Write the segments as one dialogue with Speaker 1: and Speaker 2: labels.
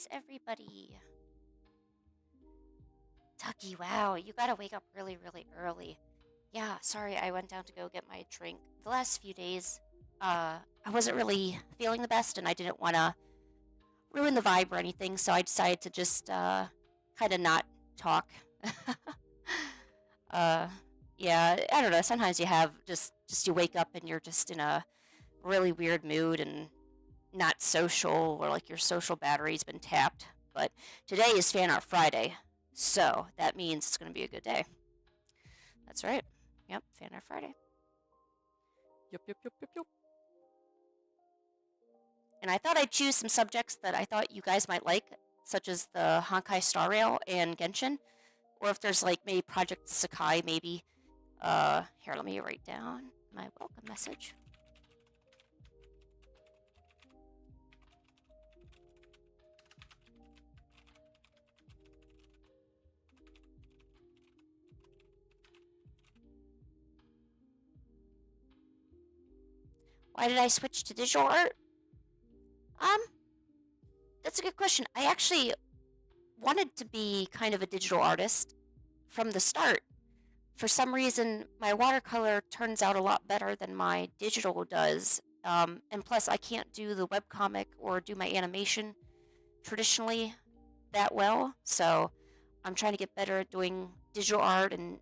Speaker 1: is everybody? Tucky, wow, you gotta wake up really, really early. Yeah, sorry, I went down to go get my drink. The last few days, I wasn't really feeling the best, and I didn't want to ruin the vibe or anything, so I decided to just kind of not talk. uh, yeah, I don't know. Sometimes you have just you wake up and you're just in a really weird mood and not social, or like your social battery's been tapped. But today is FanArt Friday, so that means it's going to be a good day. That's right. Yep, FanArt Friday. Yep, yep, yep, yep, yep. And I thought I'd choose some subjects that I thought you guys might like, such as the Honkai Star Rail and Genshin, or if there's like maybe Project Sakai, maybe. Here, let me write down my welcome message. Why did I switch to digital art? Um, that's a good question. I actually wanted to be kind of a digital artist from the start. For some reason, my watercolor turns out a lot better than my digital does. And plus, I can't do the webcomic or do my animation traditionally that well. So I'm trying to get better at doing digital art and,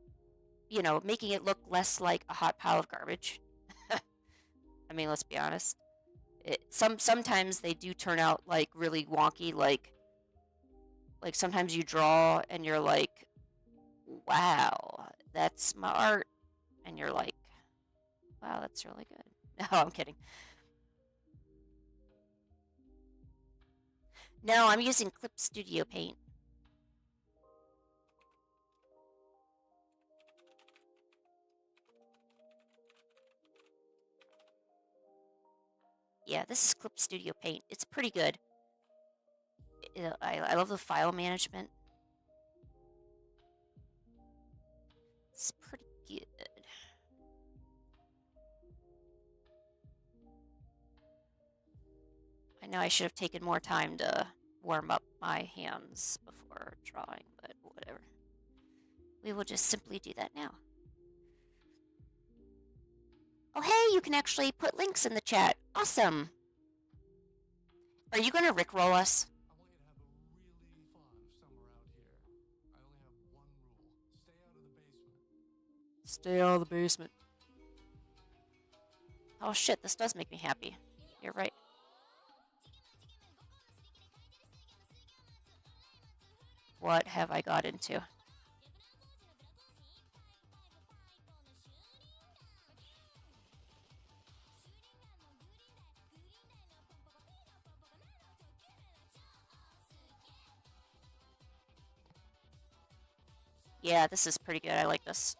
Speaker 1: making it look less like a hot pile of garbage. I mean, let's be honest. Sometimes they do turn out like really wonky. Like sometimes you draw and you're like, wow, that's my art, and you're like, wow, that's really good. No, I'm kidding. No, I'm using Clip Studio Paint. Yeah, this is Clip Studio Paint. It's pretty good. I love the file management. It's pretty good. I know I should have taken more time to warm up my hands before drawing, but whatever. We will just simply do that now. Oh, hey, you can actually put links in the chat. Awesome. Are you going to Rickroll us? Stay out of the basement. Oh shit, this does make me happy. You're right. What have I got into? Yeah, this is pretty good. I like this.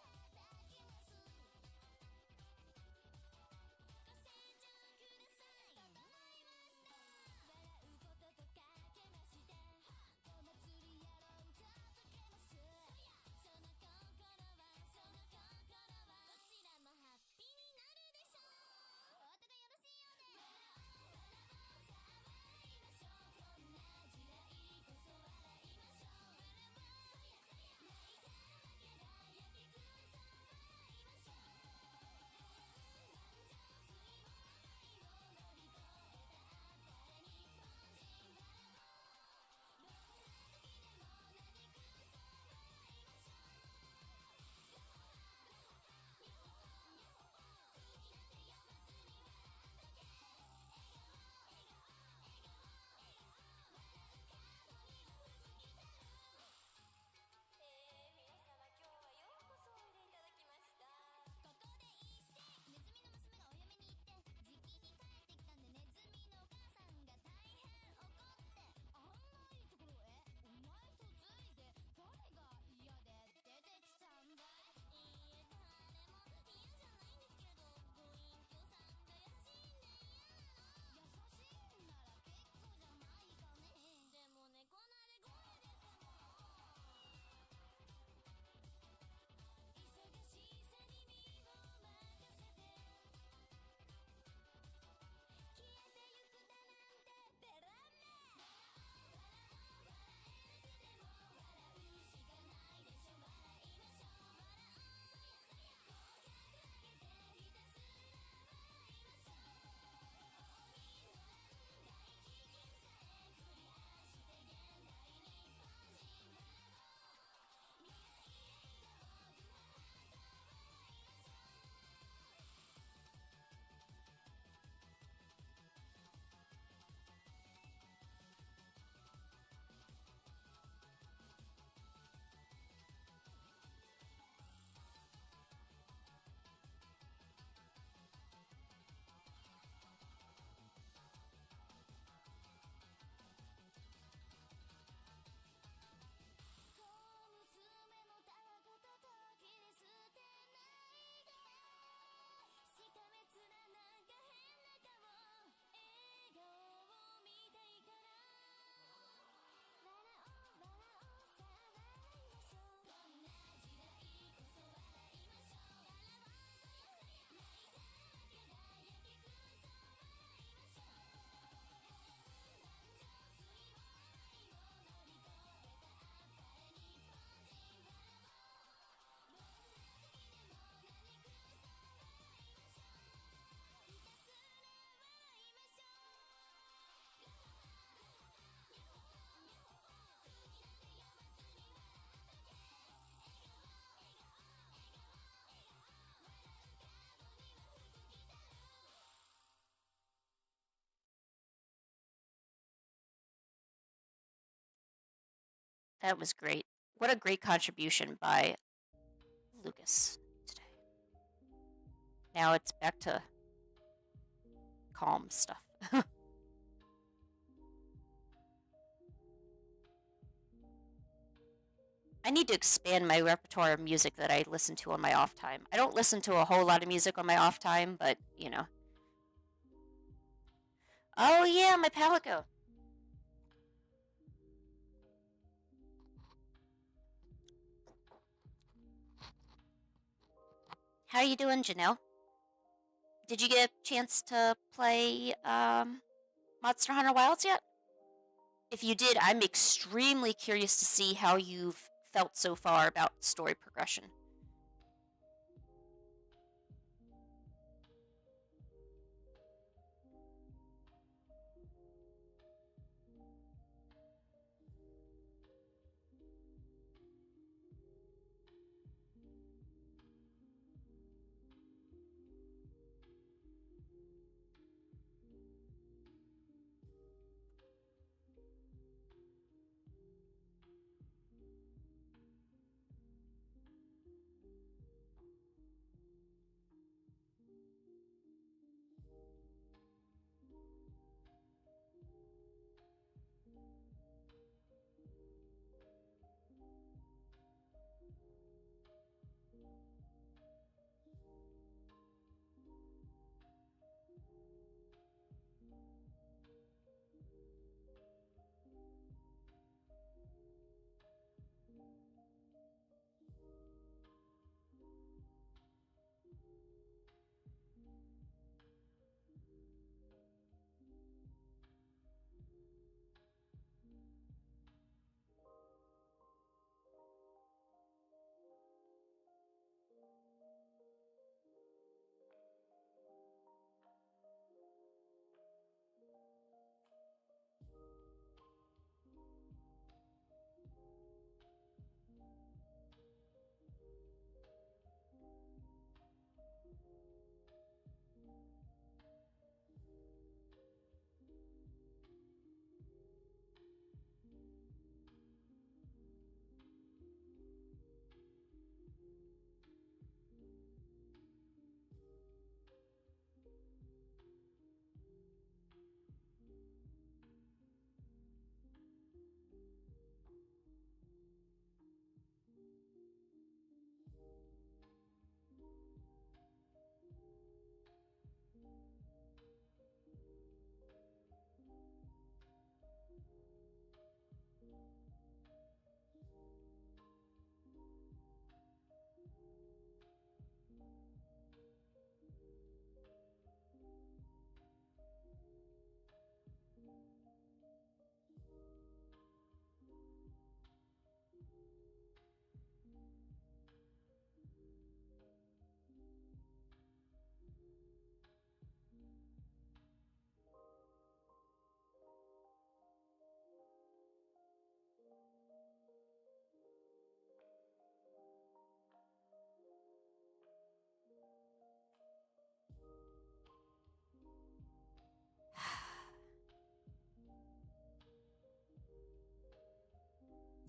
Speaker 1: That was great. What a great contribution by Lucas today. Now it's back to calm stuff. I need to expand my repertoire of music that I listen to on my off time. I don't listen to a whole lot of music on my off time, but, you know. Oh, yeah, my Palico. How are you doing, Janelle? Did you get a chance to play Monster Hunter Wilds yet? If you did, I'm extremely curious to see how you've felt so far about story progression.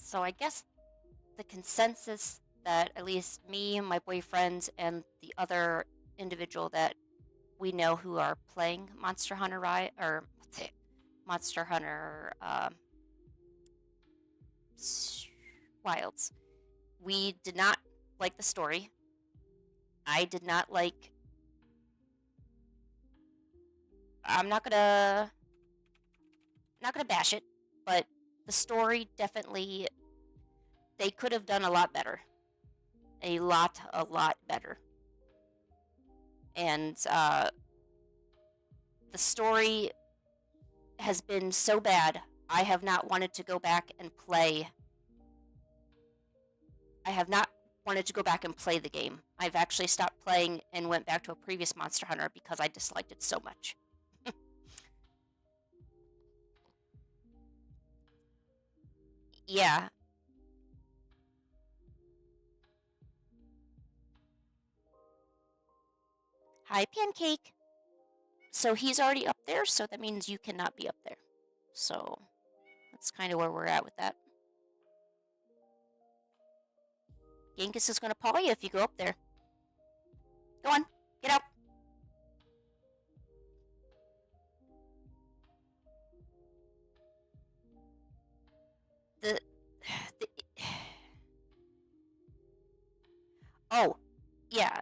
Speaker 1: So I guess the consensus that at least me, my boyfriend, and the other individual that we know who are playing Monster Hunter or Monster Hunter Wilds, we did not like the story. I did not like. I'm not gonna bash it, but the story definitely they could have done a lot better, a lot better, and the story has been so bad. I have not wanted to go back and play. I have not wanted to go back and play the game. I've actually stopped playing and went back to a previous Monster Hunter because I disliked it so much. Yeah. Hi, Pancake. So he's already up there, so that means you cannot be up there. So that's kind of where we're at with that. Genghis is going to paw you if you go up there. Go on, get out. The, the oh, yeah,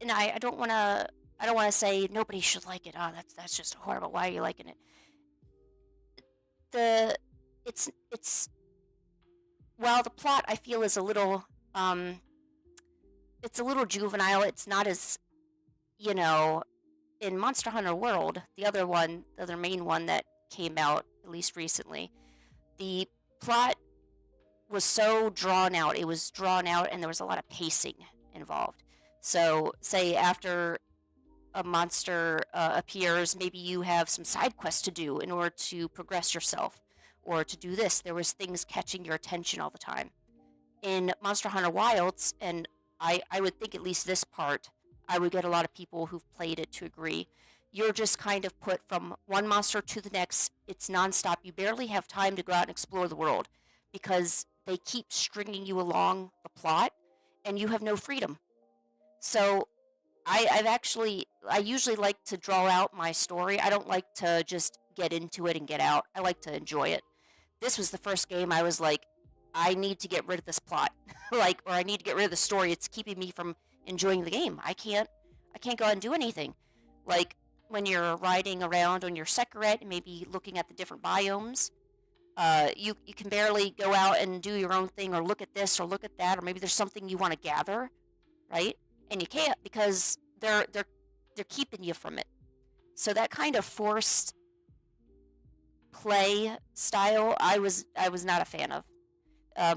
Speaker 1: and I don't want to. I don't want to say nobody should like it. Oh, that's just horrible. Why are you liking it? The it's while the plot I feel is a little it's a little juvenile. It's not as, you know, in Monster Hunter World, the other main one that came out at least recently. The plot was so drawn out. It was drawn out, and there was a lot of pacing involved. So, say after a monster appears, maybe you have some side quests to do in order to progress yourself, or to do this. There was things catching your attention all the time. In Monster Hunter Wilds, and I would think at least this part, I would get a lot of people who've played it to agree. You're just kind of put from one monster to the next. It's nonstop. You barely have time to go out and explore the world because they keep stringing you along the plot, and you have no freedom. So I usually like to draw out my story. I don't like to just get into it and get out. I like to enjoy it. This was the first game I was like, I need to get rid of this plot, like, or I need to get rid of the story. It's keeping me from enjoying the game. I can't go out and do anything. Like when you're riding around on your Sekaret and maybe looking at the different biomes, you can barely go out and do your own thing or look at this or look at that, or maybe there's something you want to gather, right? And you can't because they're keeping you from it. So that kind of forced play style, I was not a fan of.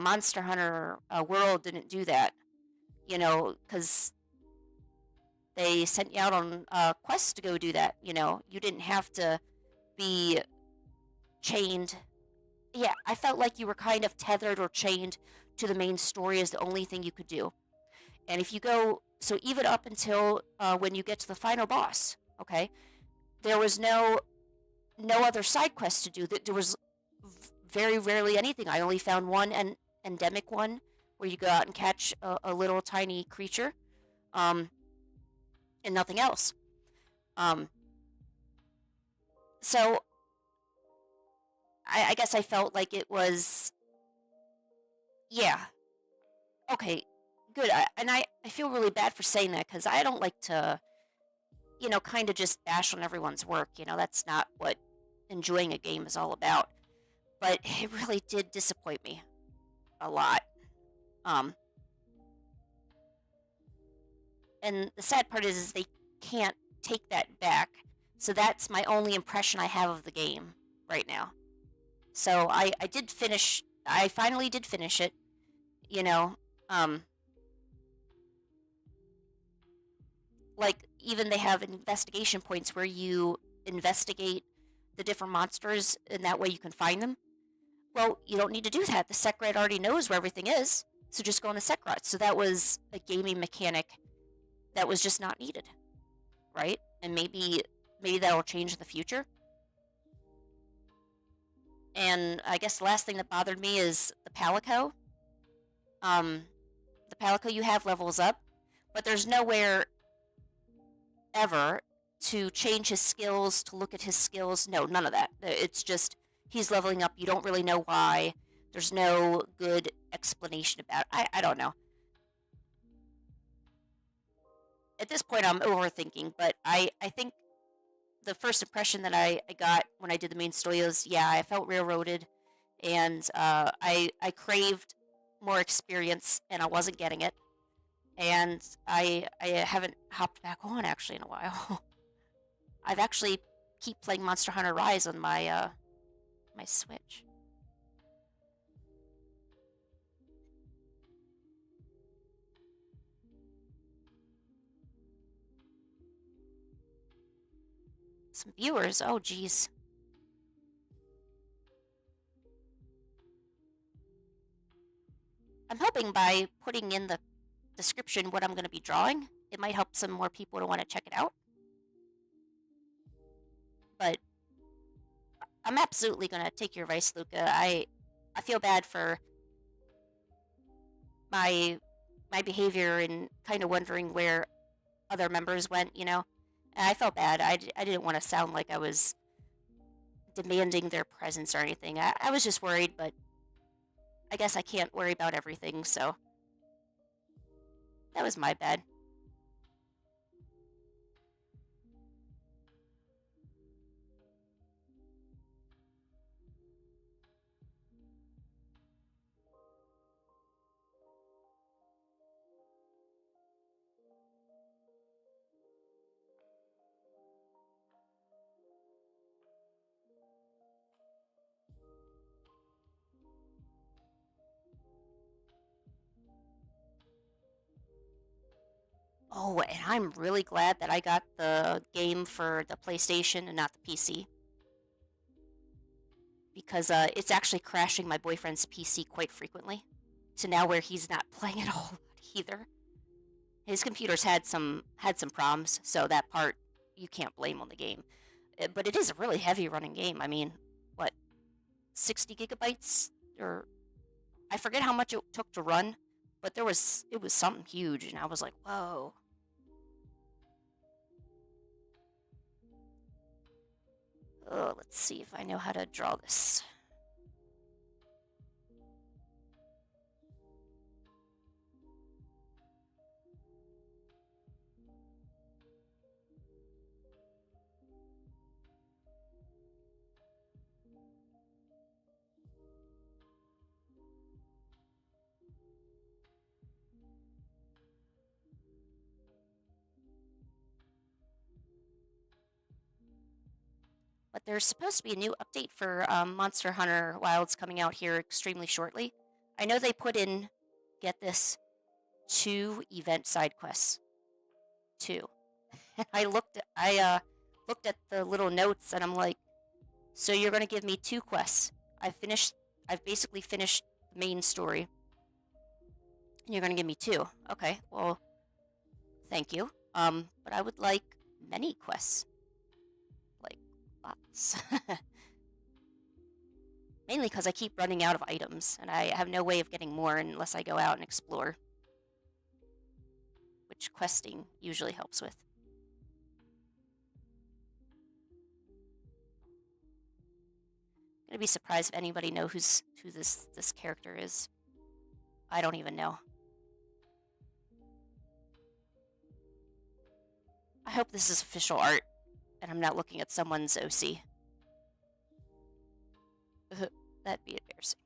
Speaker 1: Monster Hunter World didn't do that, you know, because they sent you out on quests to go do that. You know, you didn't have to be chained. Yeah, I felt like you were kind of tethered or chained to the main story as the only thing you could do. And if you go, so even up until when you get to the final boss, okay, there was no other side quests to do. There was very rarely anything. I only found one endemic one where you go out and catch a little tiny creature, and nothing else. So I guess I felt like it was, yeah, okay, good. I feel really bad for saying that because I don't like to, you know, kind of just bash on everyone's work. You know, that's not what enjoying a game is all about. But it really did disappoint me a lot. And the sad part is they can't take that back. So that's my only impression I have of the game right now. So I did finish. I finally did finish it. You know, like even they have investigation points where you investigate the different monsters, and that way you can find them. Well, you don't need to do that. The Sekaret already knows where everything is, so just go on the Sekaret. So that was a gaming mechanic that was just not needed, right? And maybe that'll change in the future. And I guess the last thing that bothered me is the Palico. The Palico you have levels up, but there's nowhere ever to change his skills, to look at his skills. No, none of that. It's just he's leveling up. You don't really know why. There's no good explanation about it. I don't know. At this point, I'm overthinking, but I think the first impression that I got when I did the main story was, yeah, I felt railroaded, and I craved more experience, and I wasn't getting it. And I haven't hopped back on actually in a while. I've actually keep playing Monster Hunter Rise on my my Switch. Some viewers, oh geez. I'm hoping by putting in the description what I'm going to be drawing, it might help some more people to want to check it out. But I'm absolutely going to take your advice, Luca. I feel bad for my my behavior and kind of wondering where other members went, you know. And I felt bad. I didn't want to sound like I was demanding their presence or anything. I was just worried, but I guess I can't worry about everything, so that was my bad. Oh, and I'm really glad that I got the game for the PlayStation and not the PC. Because it's actually crashing my boyfriend's PC quite frequently. To now where he's not playing at all either. His computer's had some problems, so that part you can't blame on the game. But it is a really heavy running game. I mean, what, 60 gigabytes? Or I forget how much it took to run, but it was something huge, and I was like, whoa. Oh, let's see if I know how to draw this. But there's supposed to be a new update for Monster Hunter Wilds coming out here extremely shortly. I know they put in, get this, 2 event side quests. 2. And I looked at the little notes and I'm like, so you're gonna give me 2 quests. I've basically finished the main story. And you're gonna give me 2. Okay, well, thank you. But I would like many quests. Like, lots. Mainly because I keep running out of items, and I have no way of getting more unless I go out and explore. Which questing usually helps with. I'm gonna be surprised if anybody knows who this character is. I don't even know. I hope this is official art, and I'm not looking at someone's OC. That'd be embarrassing.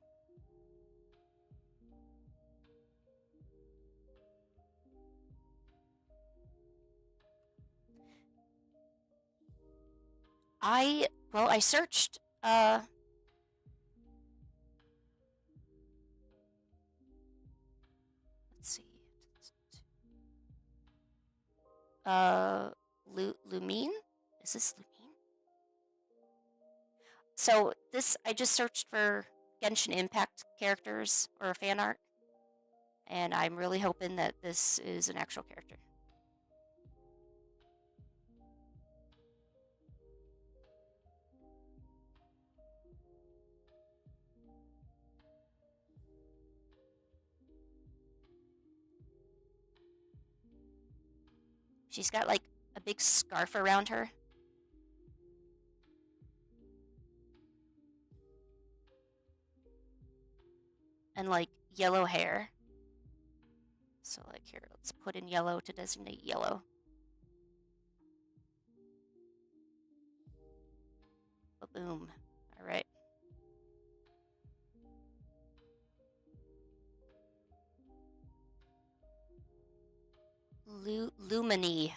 Speaker 1: I searched, let's see. Lumine? Is this Lumine? So I just searched for Genshin Impact characters or fan art, and I'm really hoping that this is an actual character. She's got like a big scarf around her. And like yellow hair. So like here, let's put in yellow to designate yellow. Boom. All right. Lumini,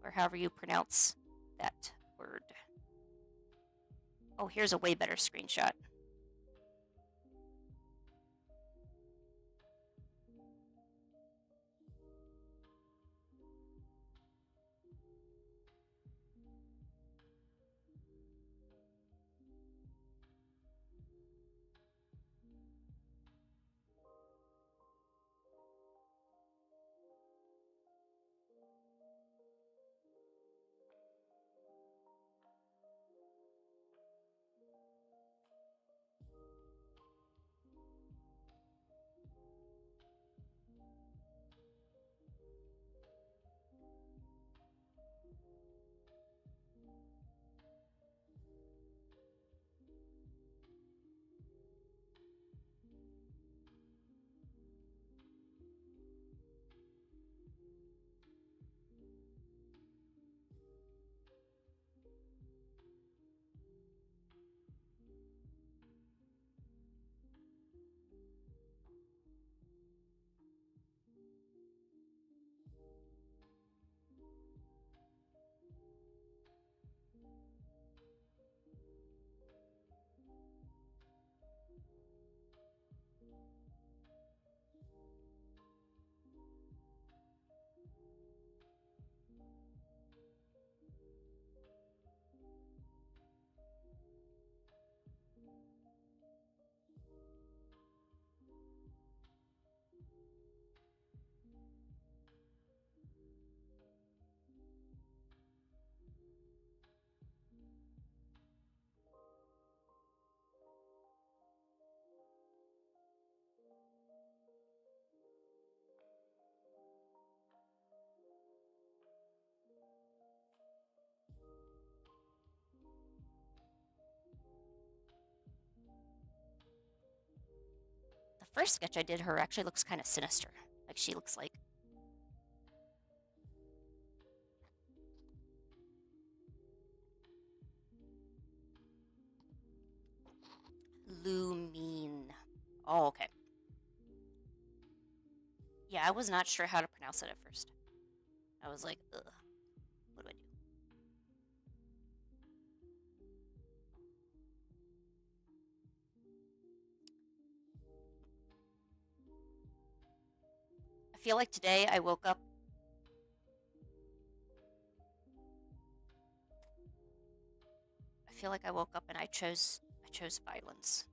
Speaker 1: or however you pronounce that word. Oh, here's a way better screenshot. first sketch I did her actually looks kind of sinister. Like she looks like Lumine. Oh, okay. Yeah, I was not sure how to pronounce it at first. I was like, ugh, what do I do? I feel like today I woke up. I feel like I woke up and I chose violence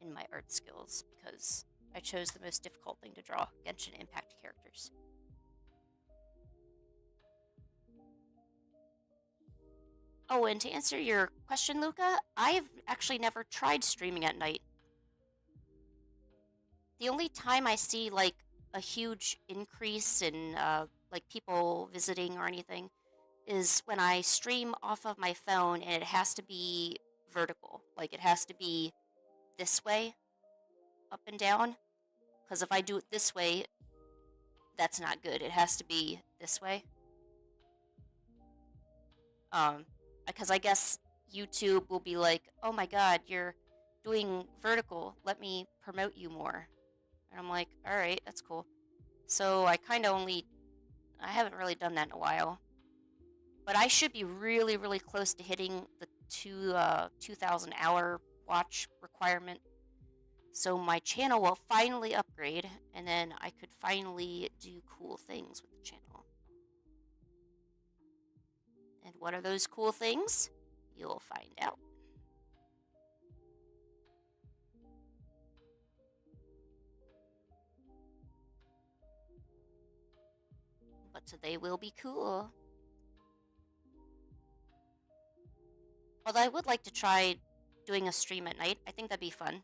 Speaker 1: in my art skills because I chose the most difficult thing to draw, Genshin Impact characters. Oh, and to answer your question, Luca, I've actually never tried streaming at night. The only time I see like a huge increase in like people visiting or anything is when I stream off of my phone and it has to be vertical. Like it has to be this way, up and down. Because if I do it this way, that's not good. It has to be this way. Because I guess YouTube will be like, oh my god, you're doing vertical. Let me promote you more. And I'm like, all right, that's cool. So I haven't really done that in a while. But I should be really, really close to hitting the 2,000 hour watch requirement. So my channel will finally upgrade, and then I could finally do cool things with the channel. And what are those cool things? You'll find out. But they will be cool. Although I would like to try doing a stream at night. I think that'd be fun.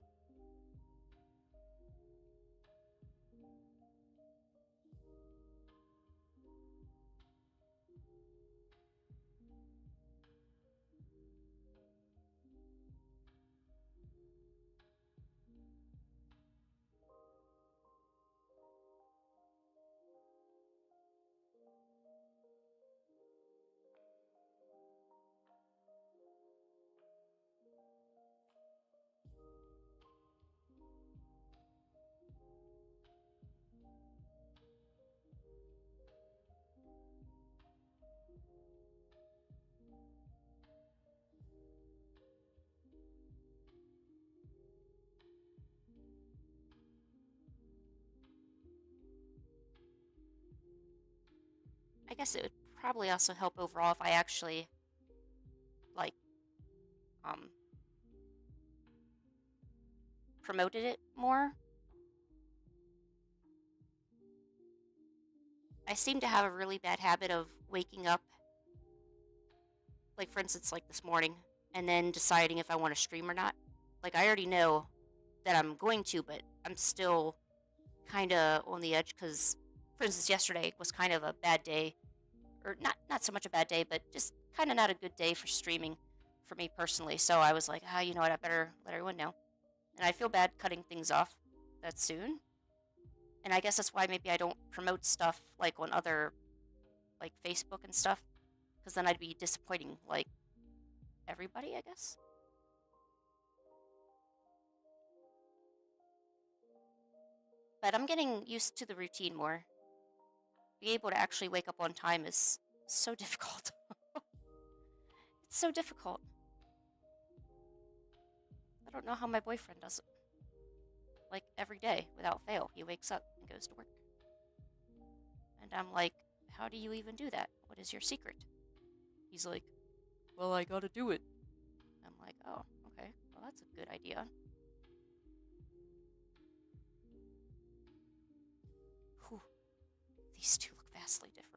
Speaker 1: I guess it would probably also help overall if I actually, like, promoted it more. I seem to have a really bad habit of waking up, like, for instance, like this morning, and then deciding if I want to stream or not. Like, I already know that I'm going to, but I'm still kind of on the edge because, for instance, yesterday was kind of a bad day, or not so much a bad day, but just kind of not a good day for streaming for me personally. So I was like, you know what, I better let everyone know. And I feel bad cutting things off that soon. And I guess that's why maybe I don't promote stuff like on other, like Facebook and stuff, because then I'd be disappointing like everybody, I guess. But I'm getting used to the routine more. Being able to actually wake up on time is so difficult. It's so difficult. I don't know how my boyfriend does it. Like every day, without fail, he wakes up and goes to work. And I'm like, how do you even do that? What is your secret? He's like, well, I gotta do it. I'm like, oh, okay. Well, that's a good idea. Whew. These two look vastly different.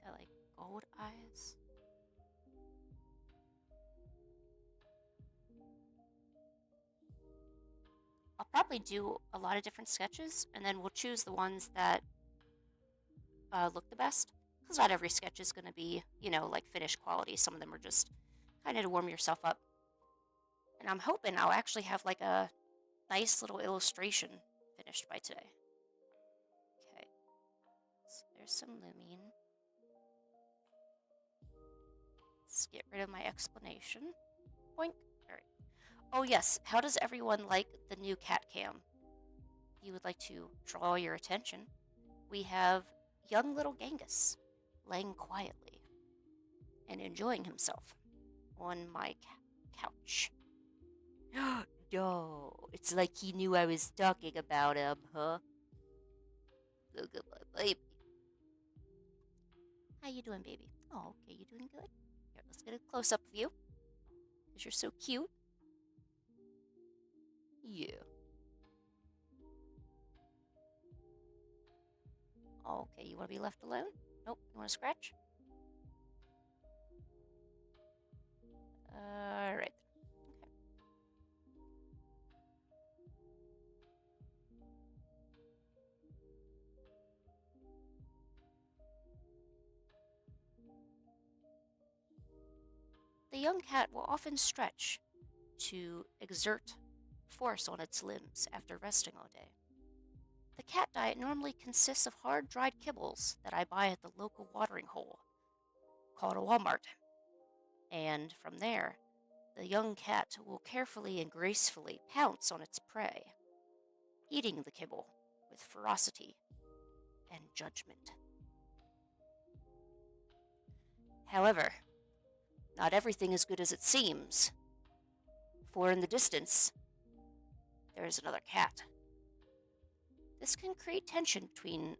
Speaker 1: Got like gold eyes. I'll probably do a lot of different sketches, and then we'll choose the ones that look the best. Because not every sketch is going to be, like finished quality. Some of them are just kind of to warm yourself up. And I'm hoping I'll actually have like a nice little illustration finished by today. Okay, so there's some lumine. Let's get rid of my explanation. Boink. All right. Oh yes, how does everyone like the new cat cam? If you would like to draw your attention, we have young little Genghis laying quietly and enjoying himself on my couch. No, it's like he knew I was talking about him, huh? Look at my baby. How you doing, baby? Oh, okay, you doing good? Here, let's get a close-up of you. Because you're so cute. Yeah. Okay, you want to be left alone? Nope, you want to scratch? Alright. Okay. The young cat will often stretch to exert force on its limbs after resting all day. The cat diet normally consists of hard, dried kibbles that I buy at the local watering hole, called a Walmart. And from there, the young cat will carefully and gracefully pounce on its prey, eating the kibble with ferocity and judgment. However, not everything is good as it seems, for in the distance, there is another cat. This can create tension between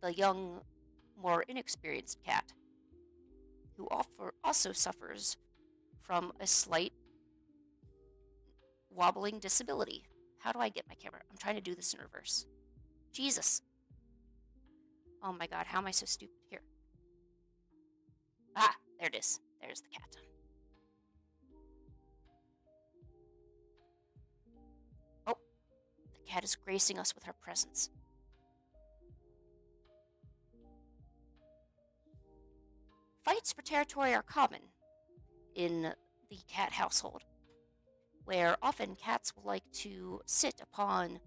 Speaker 1: the young, more inexperienced cat, who also suffers from a slight wobbling disability. How do I get my camera? I'm trying to do this in reverse. Jesus. Oh my god, how am I so stupid? Here. Ah, there it is. There's the cat. Oh, the cat is gracing us with her presence. Fights for territory are common in the cat household, where often cats will like to sit upon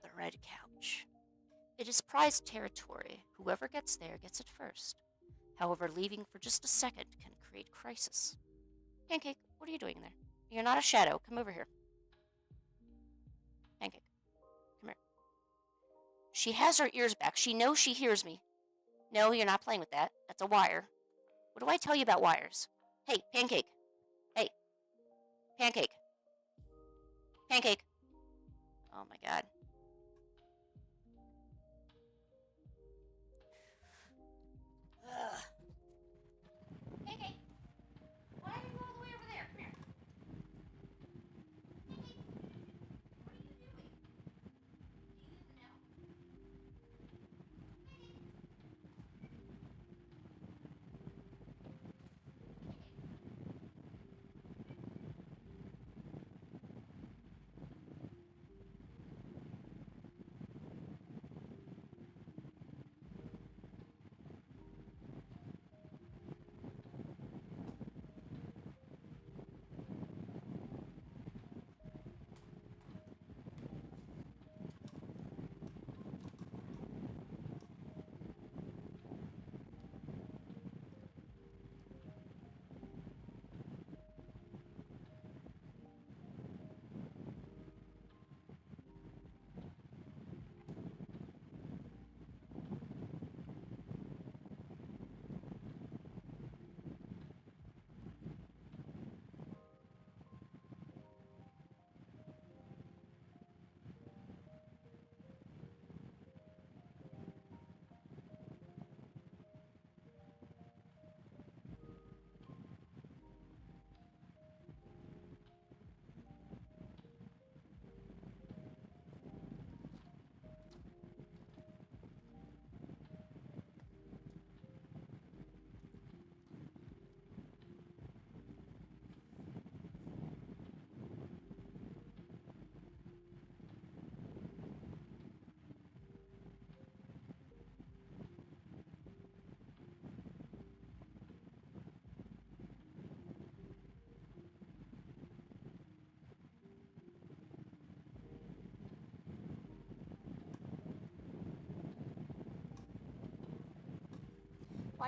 Speaker 1: the red couch. It is prized territory. Whoever gets there gets it first. However, leaving for just a second can create crisis. Pancake, what are you doing there? You're not a shadow. Come over here. Pancake, come here. She has her ears back. She knows she hears me. No, you're not playing with that. That's a wire. What do I tell you about wires? Hey, Pancake. Hey. Pancake. Pancake. Oh my god. Ugh. Pancake. Why are you all the way over there? Come here. Pancake. What are you doing? Do you even know?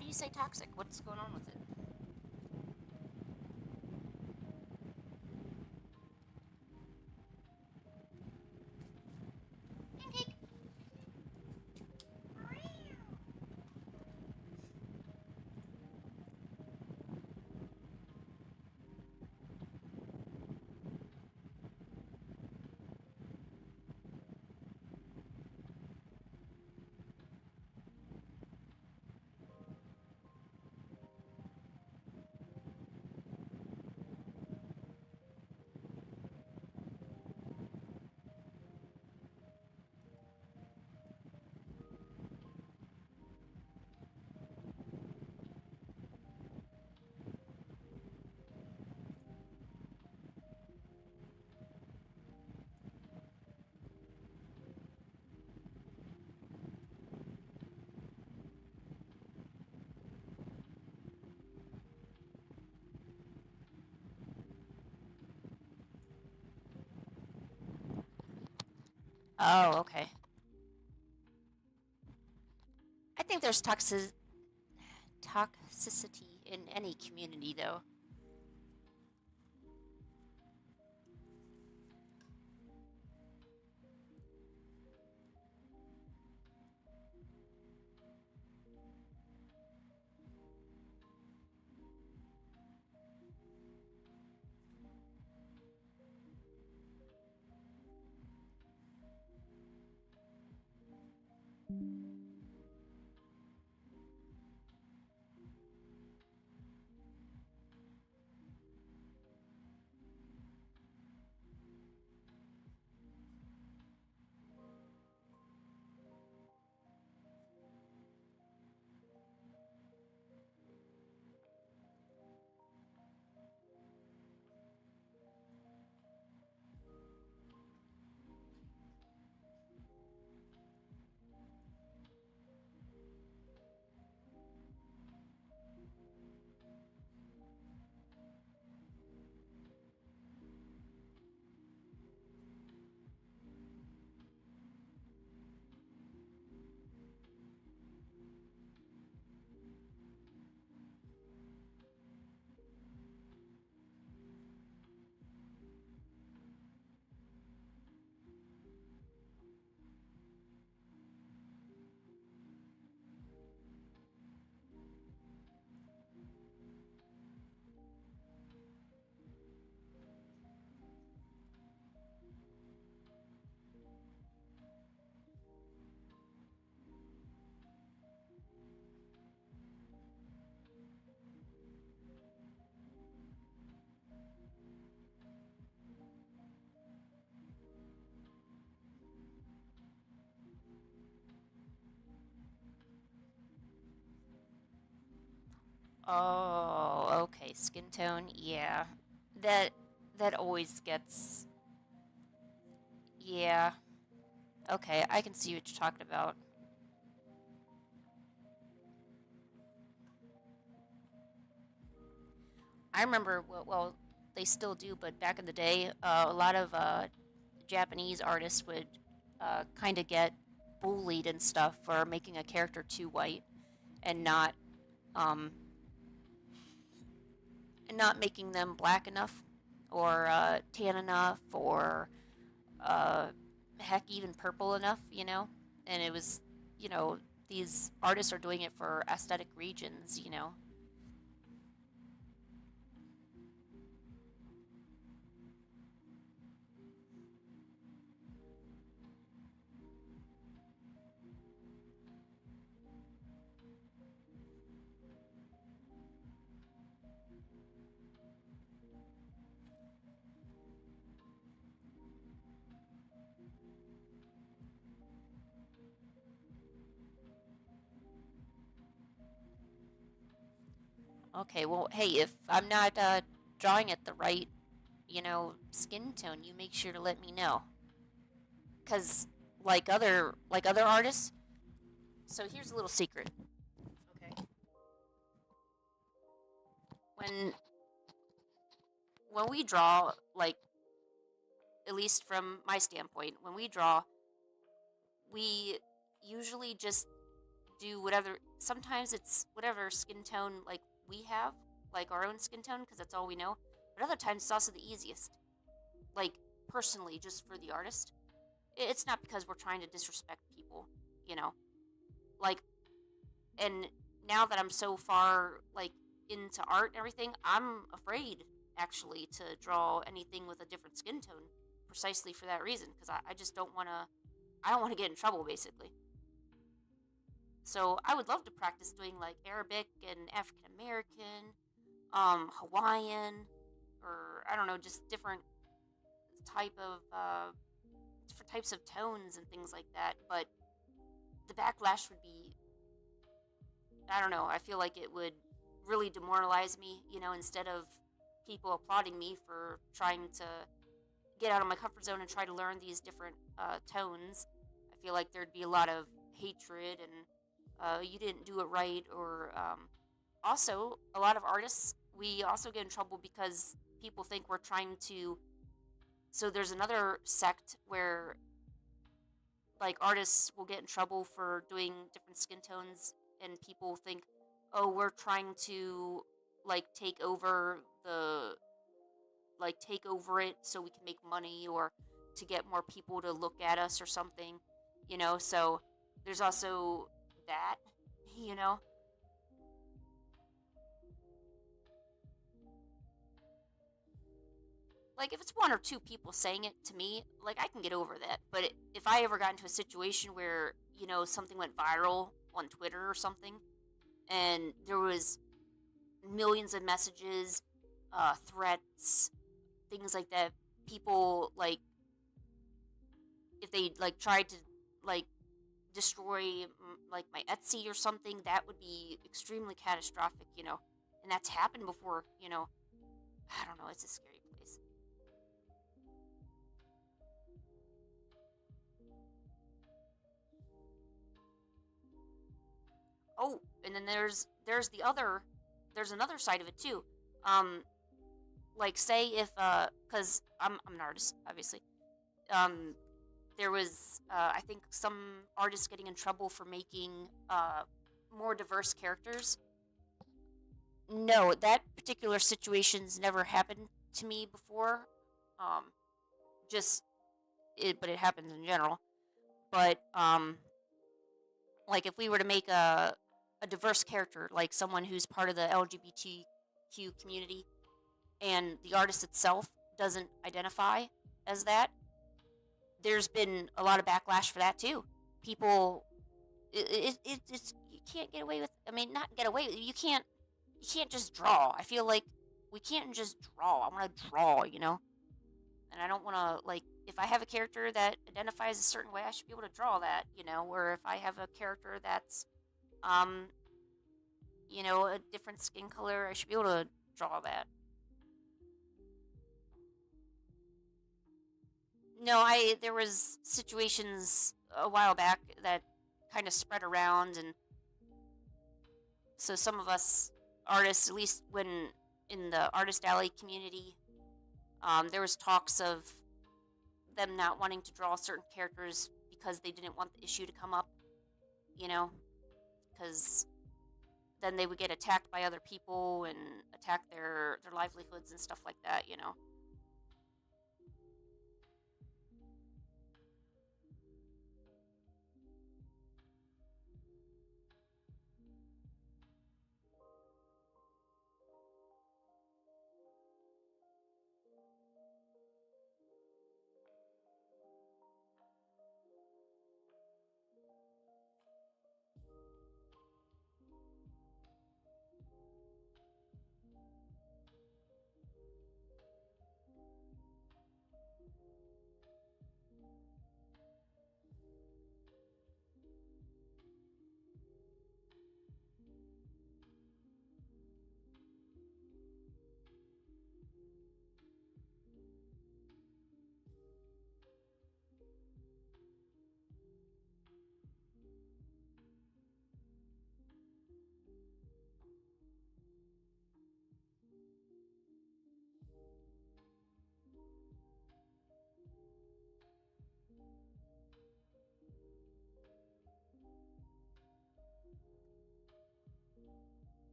Speaker 1: Why do you say toxic? What's going on with it? Pancake. Oh, okay. I think there's toxicity in any community, though. Oh, okay. Skin tone, yeah. That that always gets. Yeah. Okay, I can see what you're talking about. I remember, well, they still do, but back in the day, a lot of Japanese artists would kind of get bullied and stuff for making a character too white and um, not making them black enough or tan enough or uh, heck, even purple enough, you know? And it was, you know, these artists are doing it for aesthetic regions, you know? Okay, well, hey, if I'm not drawing it the right, you know, skin tone, you make sure to let me know. Cause like other artists. So here's a little secret. Okay. When when we draw, like at least from my standpoint, when we draw, we usually just do whatever. Sometimes it's whatever skin tone like we have, like our own skin tone, because that's all we know. But other times it's also the easiest. Like personally, just for the artist, it's not because we're trying to disrespect people, you know. Like, and now that I'm so far like into art and everything, I'm afraid actually to draw anything with a different skin tone, precisely for that reason, because I just don't want to. I don't want to get in trouble, basically. So I would love to practice doing like Arabic and African American, Hawaiian, or I don't know, just type of different types of tones and things like that. But the backlash would be, I don't know. I feel like it would really demoralize me, instead of people applauding me for trying to get out of my comfort zone and try to learn these different tones. I feel like there'd be a lot of hatred and you didn't do it right, or also a lot of artists, we also get in trouble because people think we're trying to. So there's another sect where like artists will get in trouble for doing different skin tones, and people think, oh, we're trying to like take over it so we can make money, or to get more people to look at us or something, so there's also that, you know like if it's one or two people saying it to me, like I can get over that. But if I ever got into a situation where something went viral on Twitter or something, and there was millions of messages, threats, things like that, people like if they like tried to like destroy like my Etsy or something, that would be extremely catastrophic, and that's happened before, I don't know, it's a scary place. Oh, and then there's another side of it too. Um, like say if cuz I'm an artist, obviously. Um, there was I think some artists getting in trouble for making more diverse characters. No, that particular situation's never happened to me before. Um, just but it happens in general. But like if we were to make a diverse character, like someone who's part of the LGBTQ community, and the artist itself doesn't identify as that, there's been a lot of backlash for that too. People, it's you can't get away with. I mean, not get away with. You can't just draw. I feel like we can't just draw. I want to draw, and I don't want to like. If I have a character that identifies a certain way, I should be able to draw that, Or if I have a character that's, um, a different skin color, I should be able to draw that. No, I there was situations a while back that kind of spread around, and so some of us artists, at least when in the artist alley community, there was talks of them not wanting to draw certain characters because they didn't want the issue to come up, you know, because then they would get attacked by other people and attack their livelihoods and stuff like that.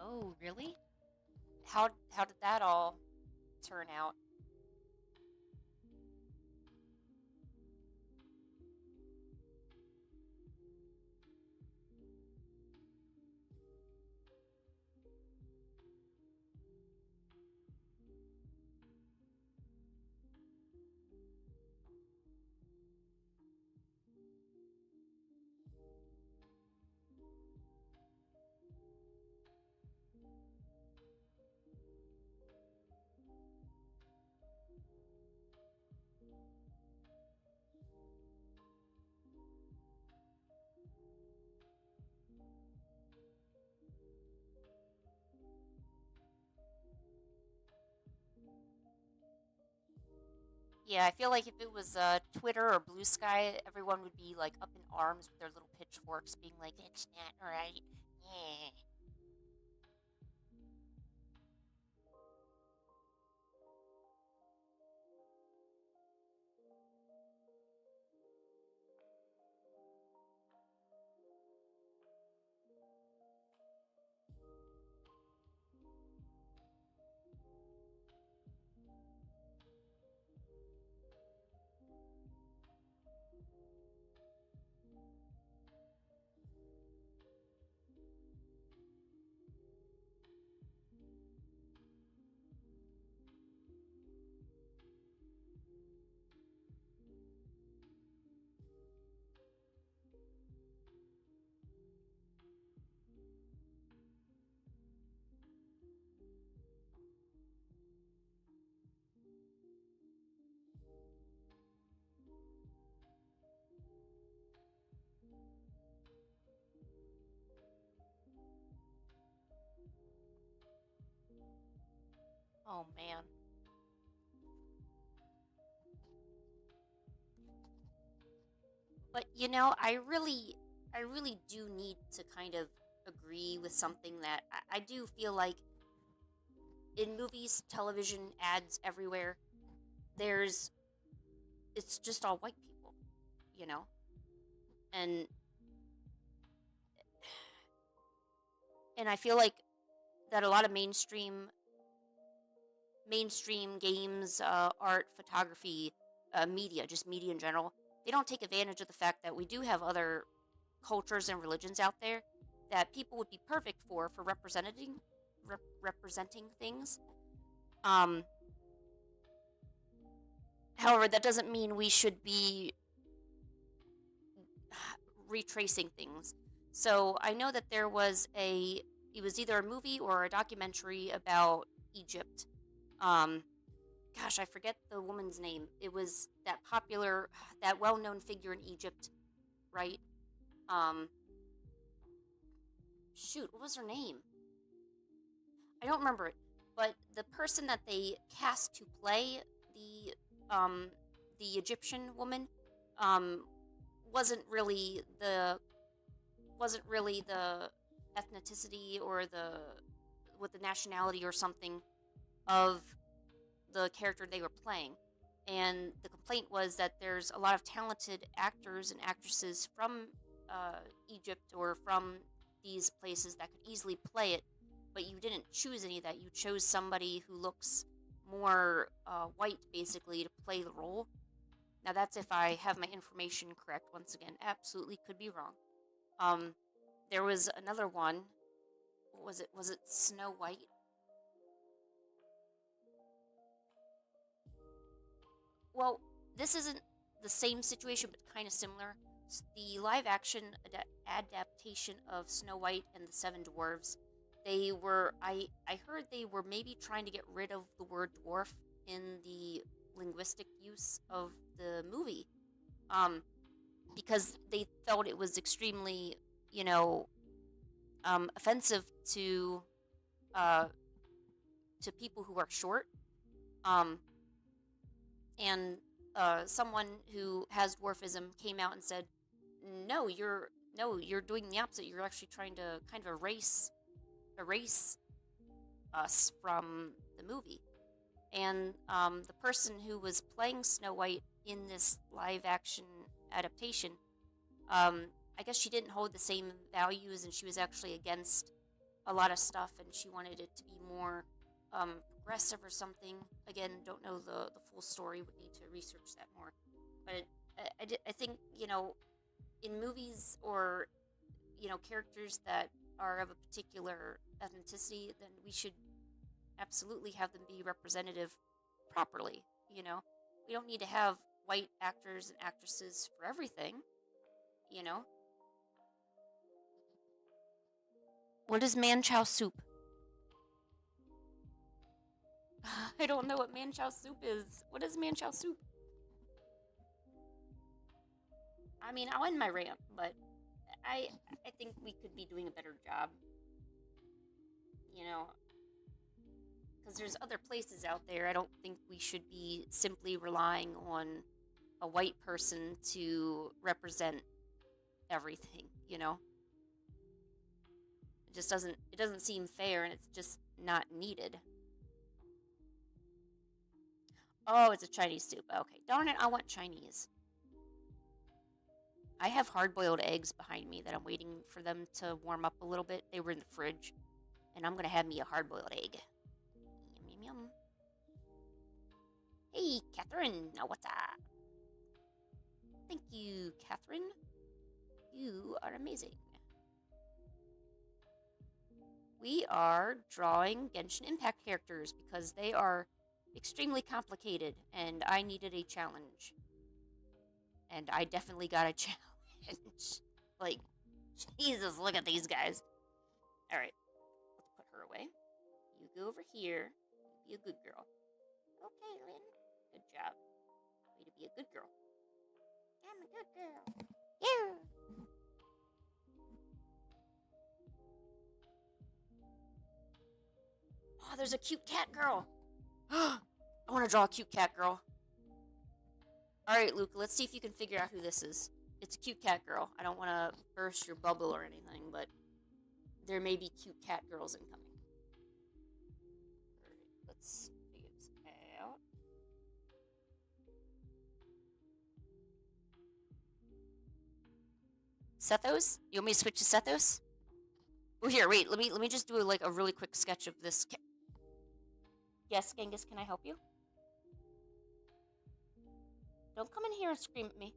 Speaker 2: Oh, really? How did that all turn out? Yeah, I feel like if it was Twitter or Blue Sky, everyone would be like up in arms with their little pitchforks, being like, "It's not right." Yeah. Oh man. But I really do need to kind of agree with something that I do feel like in movies, television, ads everywhere. There's it's just all white people, you know, and I feel like that a lot of mainstream games, art, photography, media, just media in general, they don't take advantage of the fact that we do have other cultures and religions out there that people would be perfect for representing things. Um, However, that doesn't mean we should be retracing things. So I know that it was either a movie or a documentary about Egypt. Um, Gosh, I forget the woman's name. It was that well-known figure in Egypt, right? Um, Shoot, what was her name? I don't remember it. But the person that they cast to play the um the Egyptian woman um wasn't really the wasn't really the ethnicity or the nationality or something of the character they were playing. And the complaint was that there's a lot of talented actors and actresses from Egypt or from these places that could easily play it, but you didn't choose any of that. You chose somebody who looks more white, basically, to play the role. Now, that's if I have my information correct. Once again, absolutely could be wrong. Um, there was another one. What was it? Was it Snow White? Well, this isn't the same situation, but kind of similar. The live action adaptation of Snow White and the Seven Dwarves, I heard they were maybe trying to get rid of the word dwarf in the linguistic use of the movie, um, because they felt it was extremely, you know, offensive uh, to people who are short. Um, and someone who has dwarfism came out and said, no, you're doing the opposite. You're actually trying to kind of erase us from the movie." And the person who was playing Snow White in this live action adaptation, I guess she didn't hold the same values, and she was actually against a lot of stuff, and she wanted it to be more progressive or something. Again, don't know the full story. Would need to research that more. But I think, in movies or characters that are of a particular ethnicity, then we should absolutely have them be representative properly. We don't need to have white actors and actresses for everything. You know,
Speaker 1: What is man-chow soup?
Speaker 2: I don't know what man-chow soup is. What is man-chow soup? I mean, I'll end my rant, but I think we could be doing a better job. Because there's other places out there. I don't think we should be simply relying on a white person to represent everything. It doesn't seem fair, and it's just not needed. Oh, it's a Chinese soup. Okay, darn it, I want Chinese. I have hard-boiled eggs behind me that I'm waiting for them to warm up a little bit. They were in the fridge, and I'm gonna have me a hard-boiled egg. Yum, yum, yum. Hey, Catherine, now what's up? Thank you, Catherine. You are amazing. We are drawing Genshin Impact characters because they are extremely complicated, and I needed a challenge. And I definitely got a challenge. Like, Jesus, look at these guys. Alright, let's put her away. You go over here. Be a good girl. Okay, Lynn. Good job. Way to be a good girl. I'm a good girl. Yeah. Oh, there's a cute cat girl. I want to draw a cute cat girl. Alright, Luke, let's see if you can figure out who this is. It's a cute cat girl. I don't want to burst your bubble or anything, but there may be cute cat girls incoming. Alright, let's figure this out. Sethos? You want me to switch to Sethos? Oh, here, wait. Let me just do a really quick sketch of this. Yes, Genghis, can I help you? Don't come in here and scream at me.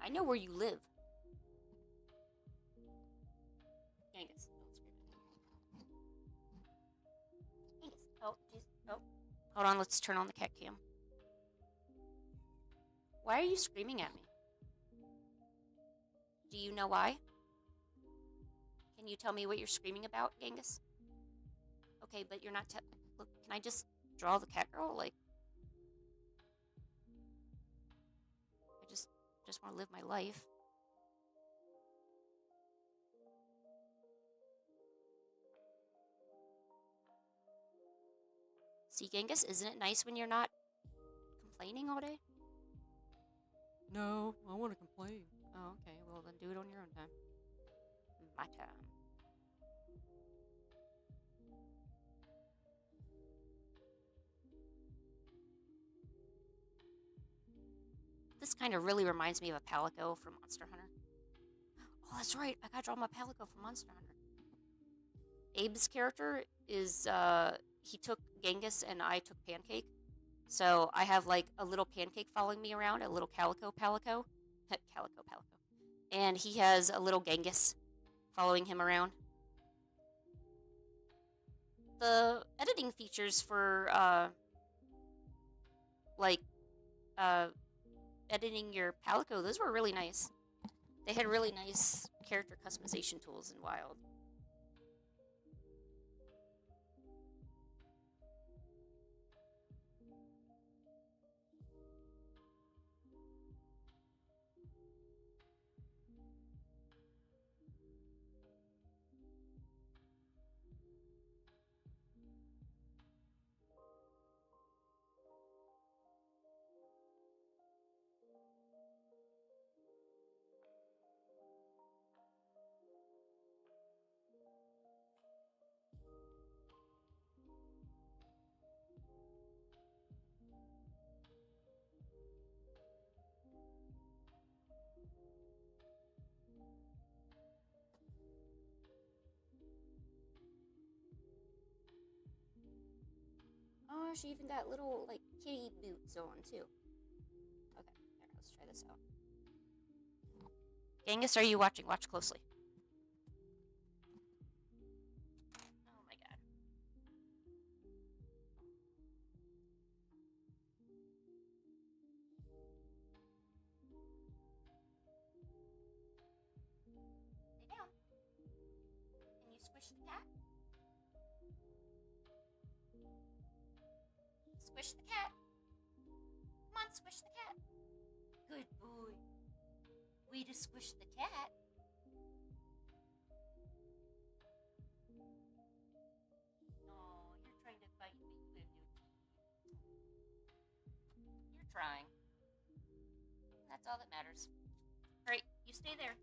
Speaker 2: I know where you live. Genghis, don't scream at me. Genghis, oh, jeez, oh. Hold on, let's turn on the cat cam. Why are you screaming at me? Do you know why? Can you tell me what you're screaming about, Genghis? Okay, but you're not look, can I just draw the cat girl? Like, I just want to live my life. See, Genghis, isn't it nice when you're not complaining all day?
Speaker 3: No, I want to complain.
Speaker 2: Oh, okay. Well, then do it on your own time. My time. This kind of really reminds me of a Palico from Monster Hunter. Oh, that's right. I gotta draw my Palico from Monster Hunter. Abe's character is, he took Genghis and I took Pancake. So I have like a little Pancake following me around, a little Calico Palico. Calico Palico. And he has a little Genghis following him around. The editing features for, editing your Palico, those were really nice. They had really nice character customization tools in Wild. Oh, she even got little, like, kitty boots on, too. Okay, here, let's try this out.
Speaker 1: Genghis, are you watching? Watch closely.
Speaker 2: Oh my god. Lay down. Can you squish the cat? Squish the cat. Come on, squish the cat. Good boy. Way to squish the cat. Oh, you're trying to bite me with your teeth. You're trying. That's all that matters. Alright, you stay there.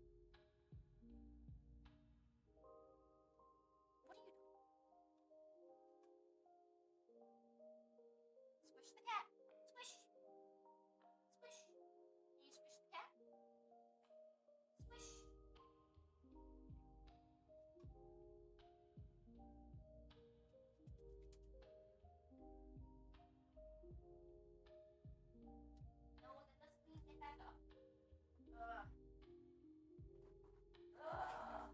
Speaker 2: What are you doing? Squish the cat. Squish. Squish. Can you squish the cat? Squish. No, that doesn't mean get back up. Ugh. Ugh.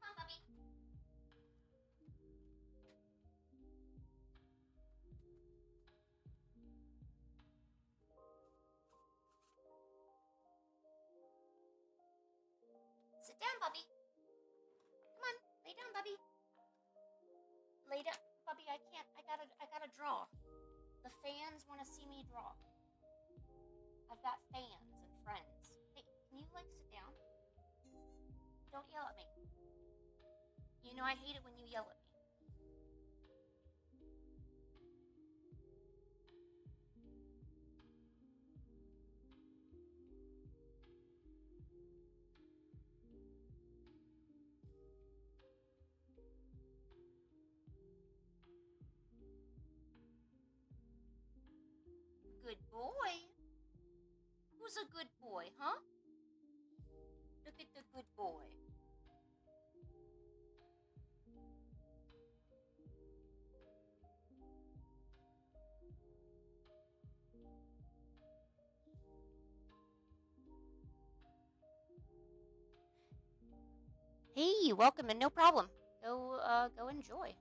Speaker 2: Come on, puppy. Sit down, puppy. Come on, lay down, puppy. Lay down, puppy. I can't. I gotta draw. The fans want to see me draw. I've got fans and friends. Hey, can you like sit down? Don't yell at me. You know I hate it when you yell at me. Good boy. Who's a good boy, huh? Look at the good boy.
Speaker 1: Hey, welcome and no problem. Go enjoy.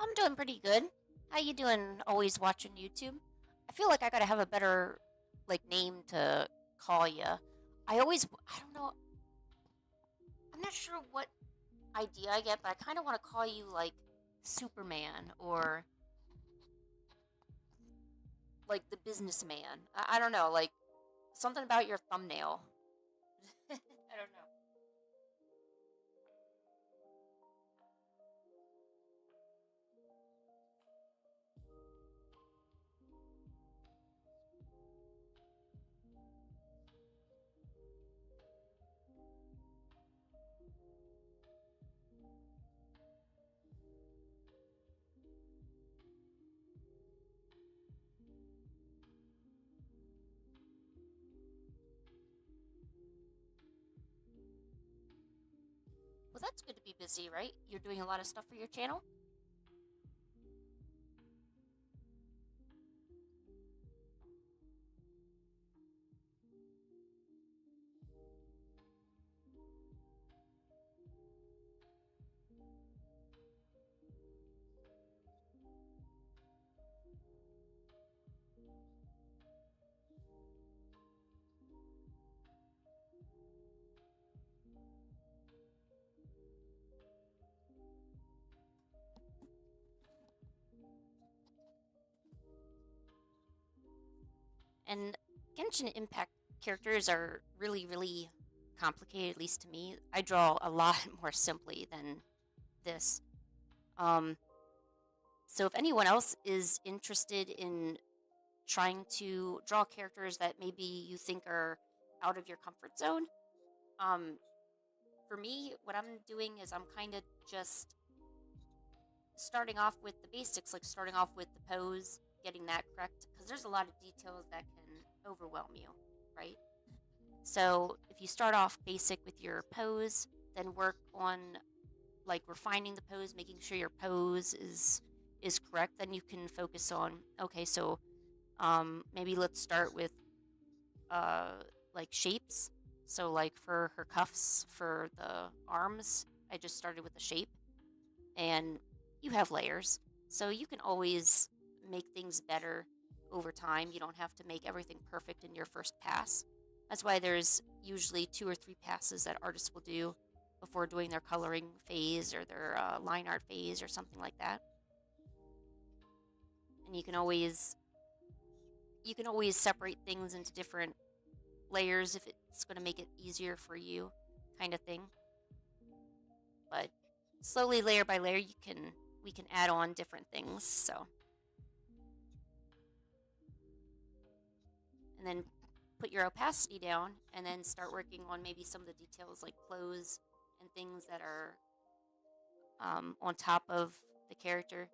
Speaker 2: I'm doing pretty good. How you doing? Always watching YouTube? I feel like I gotta have a better like name to call you. I don't know. I'm not sure what idea I get, but I kind of want to call you like Superman or like the businessman. I don't know, like something about your thumbnail. I don't know. Well, that's good to be busy, right? You're doing a lot of stuff for your channel. And Genshin Impact characters are really, really complicated, at least to me. I draw a lot more simply than this. Um, so if anyone else is interested in trying to draw characters that maybe you think are out of your comfort zone, um, for me, what I'm doing is I'm kind of just starting off with the basics, like starting off with the pose, getting that correct, because there's a lot of details that can overwhelm you, right? So if you start off basic with your pose, then work on like refining the pose, making sure your pose is correct. Then you can focus on okay, so maybe let's start with uh, like shapes. So like for her cuffs for the arms, I just started with the shape, and you have layers, so you can always make things better over time. You don't have to make everything perfect in your first pass. That's why there's usually 2 or 3 passes that artists will do before doing their coloring phase or their line art phase or something like that. And you can always separate things into different layers if it's going to make it easier for you, kind of thing. But slowly, layer by layer, we can add on different things. So, and then put your opacity down, and then start working on maybe some of the details like clothes and things that are on top of the character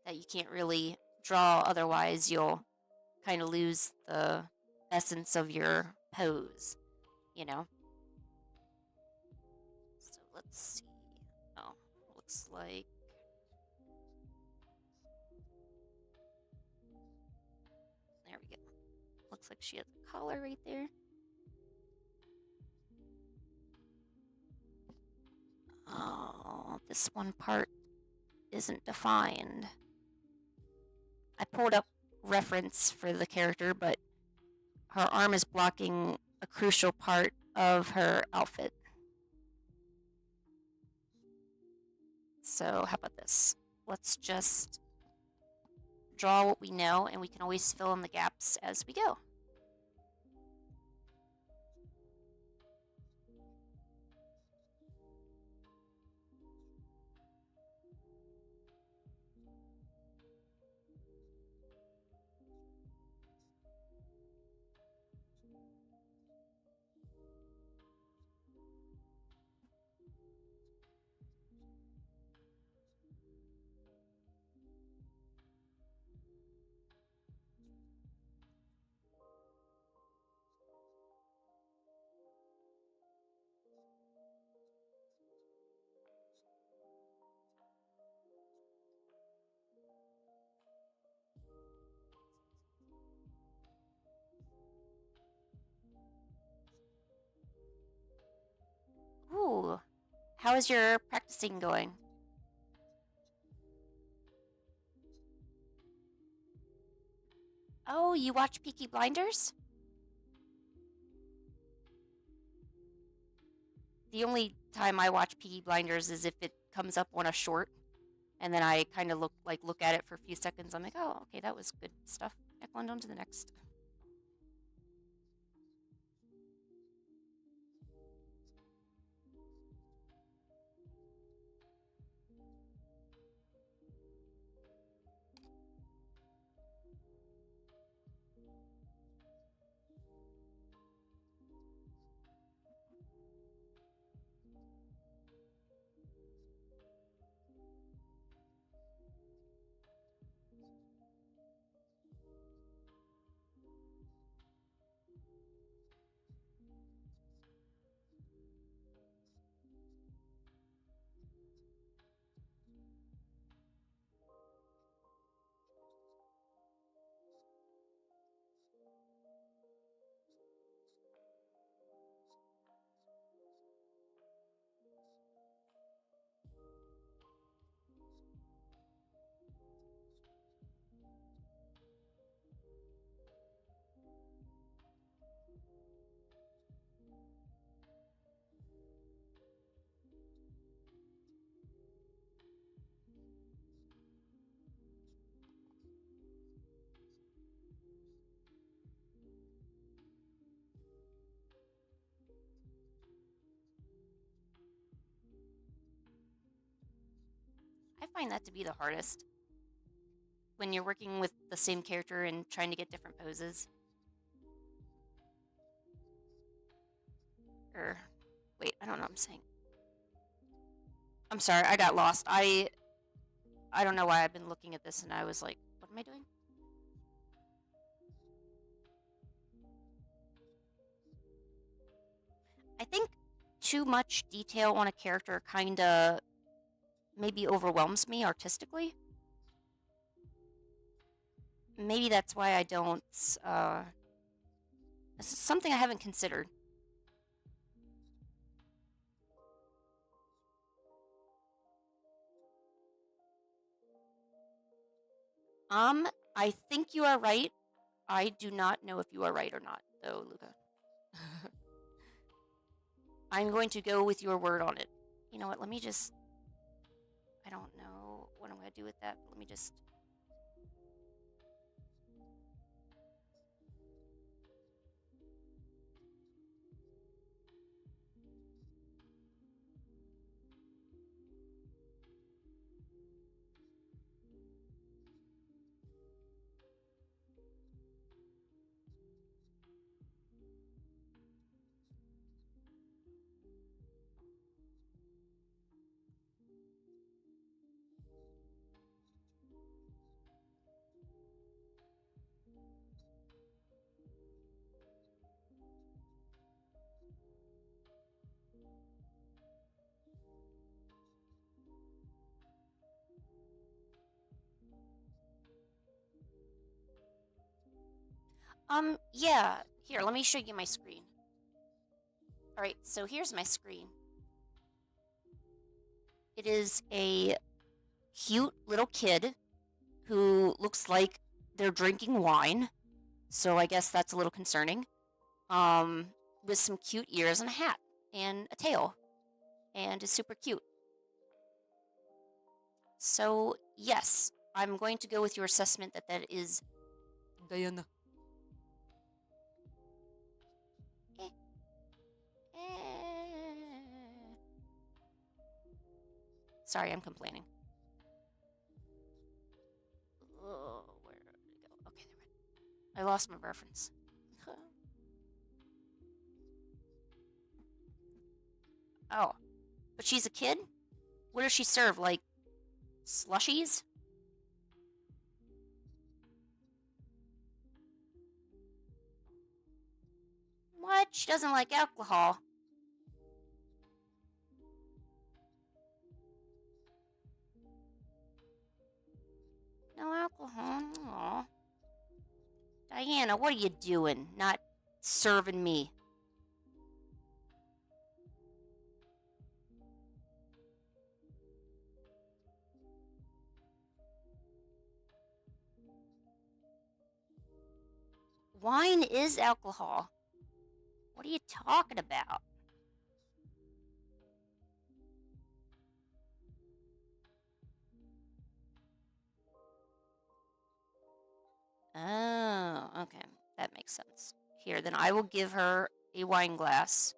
Speaker 2: that you can't really draw. Otherwise, you'll kind of lose the essence of your pose. You know. So let's see. Oh, looks like there we go. Looks like she has a collar right there. Oh, this one part isn't defined. I pulled up reference for the character, but her arm is blocking a crucial part of her outfit. So, how about this? Let's just draw what we know, and we can always fill in the gaps as we go. Ooh, how is your practicing going?
Speaker 1: Oh, you watch Peaky Blinders? The only time I watch Peaky Blinders is if it comes up on a short, and then I kind of look at it for a few seconds. I'm like, oh, okay, that was good stuff. On to the next. I find that to be the hardest when you're working with the same character and trying to get different poses. Or, wait, I don't know what I'm saying. I'm sorry, I got lost. I don't know why I've been looking at this and I was like, what am I doing? I think too much detail on a character kind of maybe overwhelms me artistically. Maybe that's why I don't. This is something I haven't considered. I think you are right. I do not know if you are right or not, though, Luca. I'm going to go with your word on it. You know what? Let me just. I don't know what I'm going to do with that. Let me just. Yeah. Here, let me show you my screen. Alright, so here's my screen. It is a cute little kid who looks like they're drinking wine. So I guess that's a little concerning. With some cute ears and a hat and a tail. And is super cute. So, yes, I'm going to go with your assessment that that is Diana. Eh. Eh. Sorry, I'm complaining. Oh, where did it go? Okay, there. I lost my reference. Oh, but she's a kid? What does she serve? Like slushies? What? She doesn't like alcohol. No alcohol. Aw. Diana, what are you doing? Not serving me. Wine is alcohol. What are you talking about? Oh, okay. That makes sense. Here, then I will give her a wine glass.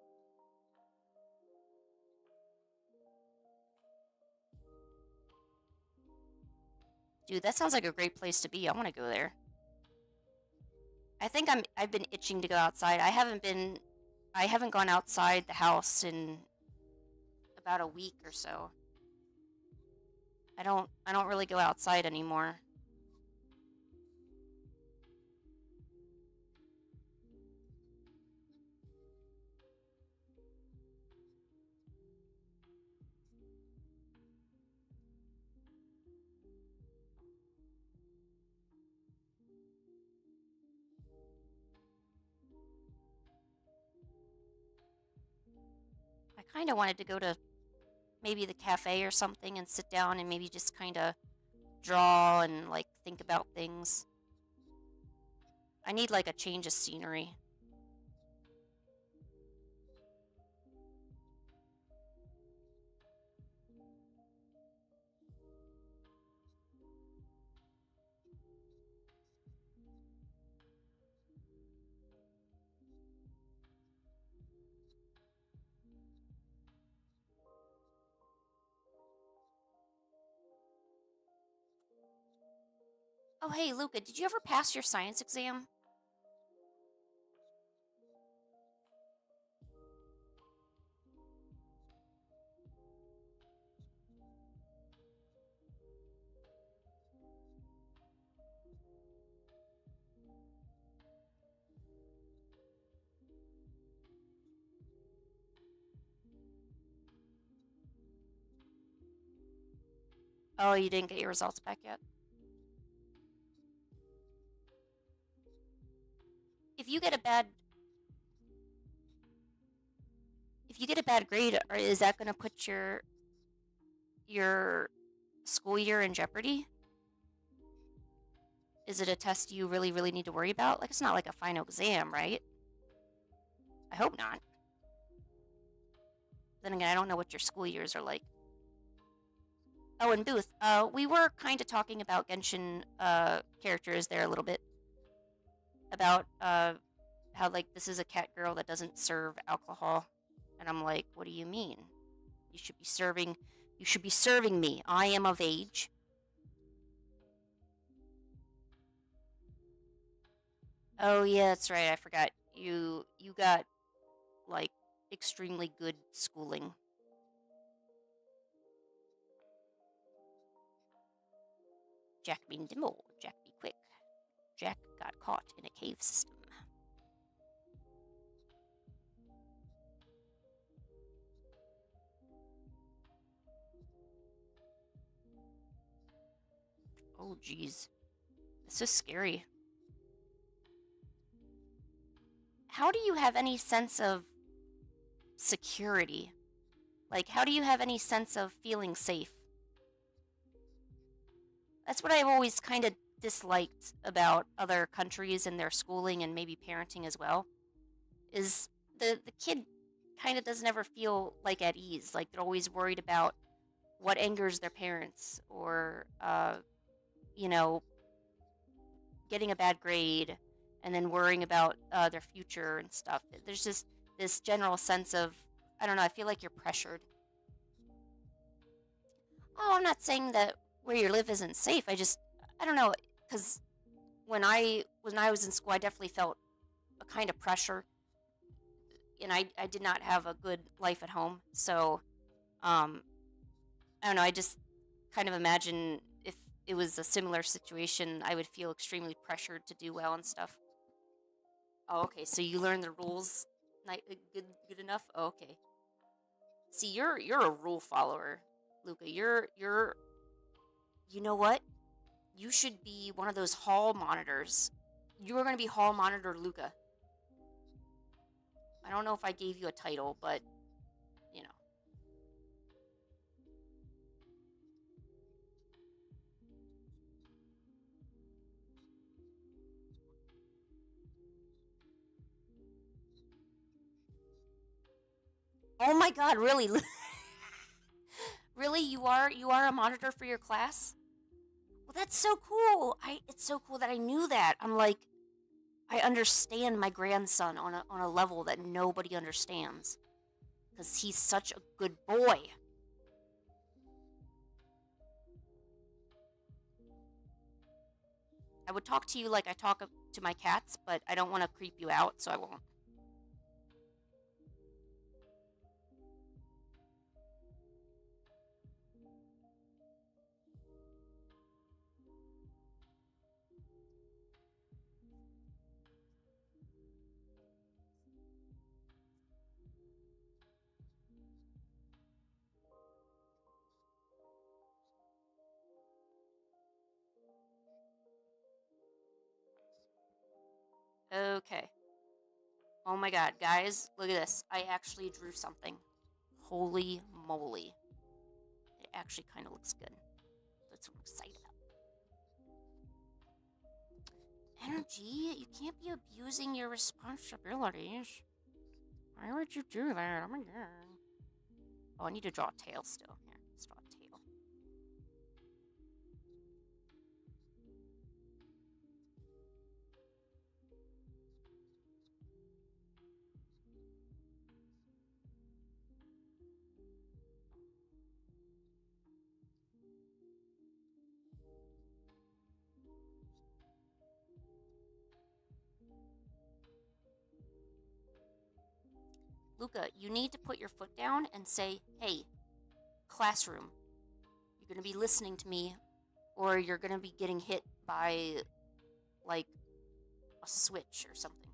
Speaker 1: Dude, that sounds like a great place to be. I want to go there. I think I've been itching to go outside. I haven't gone outside the house in about a week or so. I don't really go outside anymore. I kind of wanted to go to maybe the cafe or something and sit down and maybe just kind of draw and like think about things. I need like a change of scenery. Oh, hey, Luca, did you ever pass your science exam? Oh, you didn't get your results back yet? If you get a bad if you get a bad grade, is that going to put your school year in jeopardy? Is it a test you really need to worry about? Like, it's not like a final exam, right? I hope not. Then again, I don't know what your school years are like. Oh, and Booth, we were kind of talking about Genshin characters there a little bit. About how, like, this is a cat girl that doesn't serve alcohol. And I'm like, what do you mean? You should be serving me. I am of age. Oh yeah, that's right. I forgot. You got like extremely good schooling. Jack be nimble, Jack be quick. Jack got caught in a cave system. Oh geez. This is scary. How do you have any sense of security? Like, how do you have any sense of feeling safe? That's what I've always kind of disliked about other countries and their schooling and maybe parenting as well. Is the kid kind of doesn't ever feel like at ease. Like they're always worried about what angers their parents or you know, getting a bad grade and then worrying about their future and stuff. There's just this general sense of, I don't know, I feel like you're pressured. Oh, I'm not saying that where you live isn't safe. I don't know, because when I was in school, I definitely felt a kind of pressure, and I did not have a good life at home. So, um, I don't know. I just kind of imagine if it was a similar situation, I would feel extremely pressured to do well and stuff. Oh, okay. So you learn the rules, good enough. Oh, okay. See, you're a rule follower, Luca. You know what? You should be one of those hall monitors. You are going to be hall monitor Luca. I don't know if I gave you a title, but you know.
Speaker 2: Oh my god, really? Really, you are a monitor for your class? Well, that's so cool. It's so cool that I knew that. I'm like, I understand my grandson on a level that nobody understands because he's such a good boy. I would talk to you like I talk to my cats, but I don't want to creep you out, so I won't. Okay. Oh my god, guys, look at this. I actually drew something. Holy moly. It actually kind of looks good. That's what I'm excited about. Energy, you can't be abusing your responsibilities. Why would you do that? Oh my god. Oh, I need to draw a tail still. Here, let's draw a tail. Luca, you need to put your foot down and say, hey, classroom, you're going to be listening to me, or you're going to be getting hit by, like, a switch or something.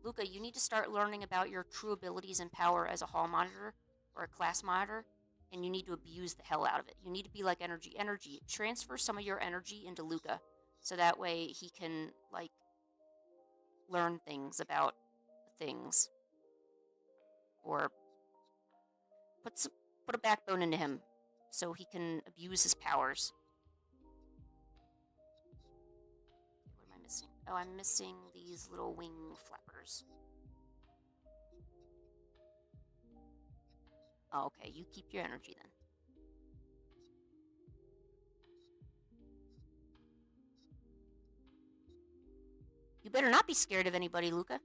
Speaker 2: Luca, you need to start learning about your true abilities and power as a hall monitor or a class monitor, and you need to abuse the hell out of it. You need to be like energy. Energy. Transfer some of your energy into Luca, so that way he can, like, learn things about things, or put a backbone into him, so he can abuse his powers. What am I missing? Oh, I'm missing these little wing flappers. Oh, okay, you keep your energy then. You better not be scared of anybody, Luca.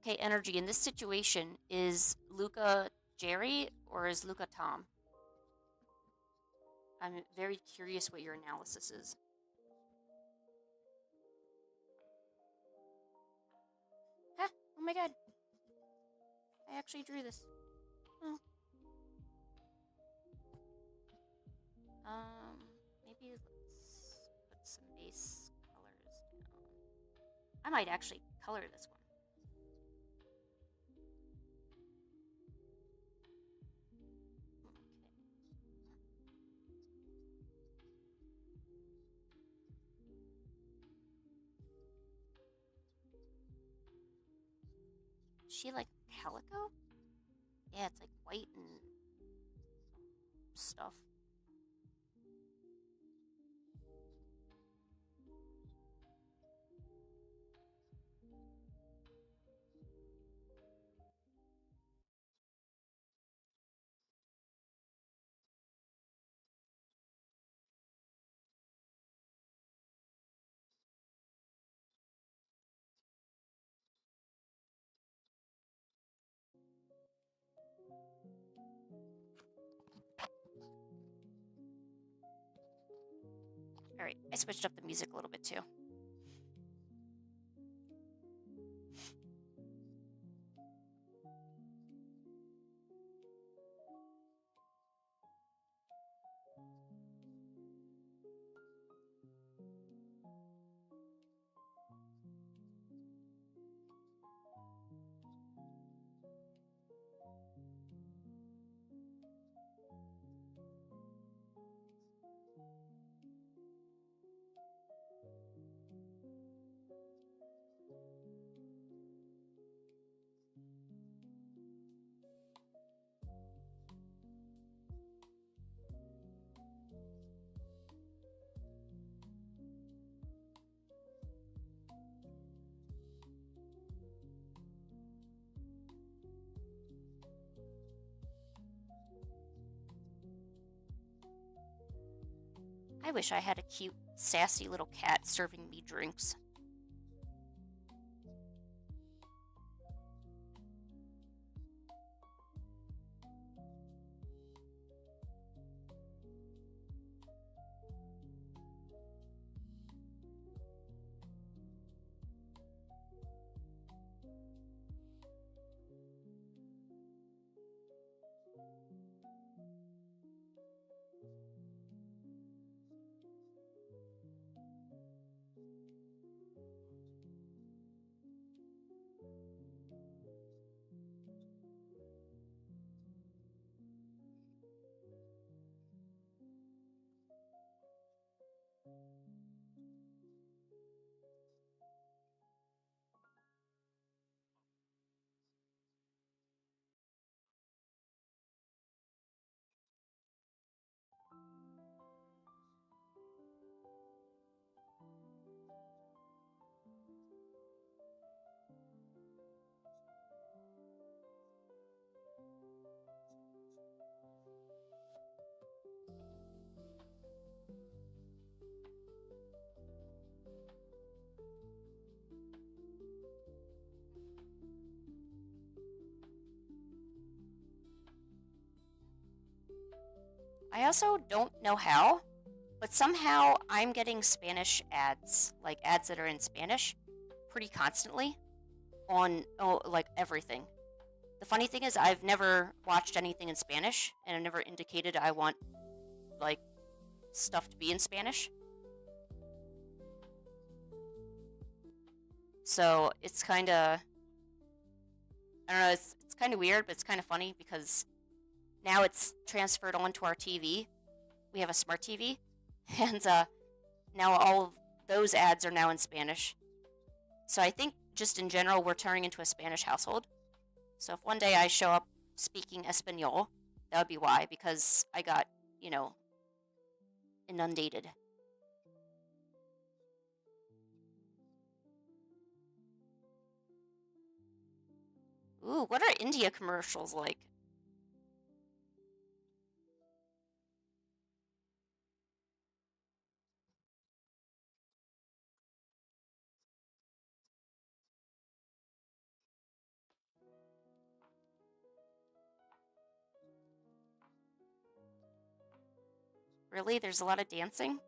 Speaker 2: Okay, energy. In this situation, is Luca Jerry or is Luca Tom? I'm very curious what your analysis is. Huh? Oh my god. I actually drew this. Oh. Maybe let's put some base colors down. I might actually color this one. Is she like calico? Yeah, it's like white and stuff. Alright, I switched up the music a little bit too. I wish I had a cute, sassy little cat serving me drinks. I also don't know how, but somehow I'm getting Spanish ads, like ads that are in Spanish, pretty constantly on like everything. The funny thing is I've never watched anything in Spanish, and I've never indicated I want like stuff to be in Spanish. So it's kind of, I don't know, it's kind of weird, but it's kind of funny because now it's transferred onto our TV. We have a smart TV, and now all of those ads are now in Spanish. So I think just in general, we're turning into a Spanish household. So if one day I show up speaking Espanol, that would be why, because I got, inundated. Ooh, what are India commercials like? Really? There's a lot of dancing?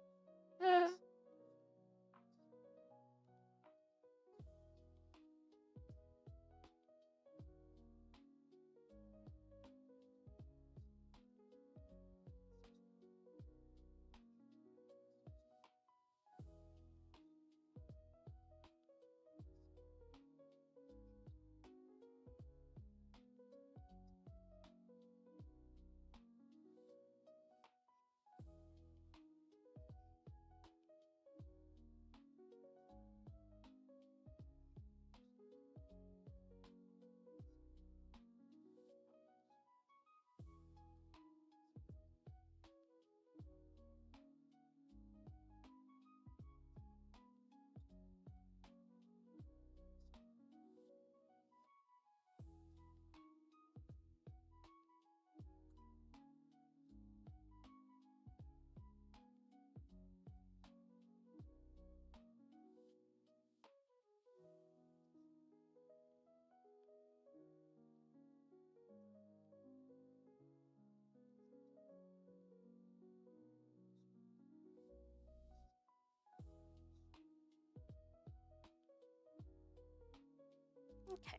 Speaker 2: Okay.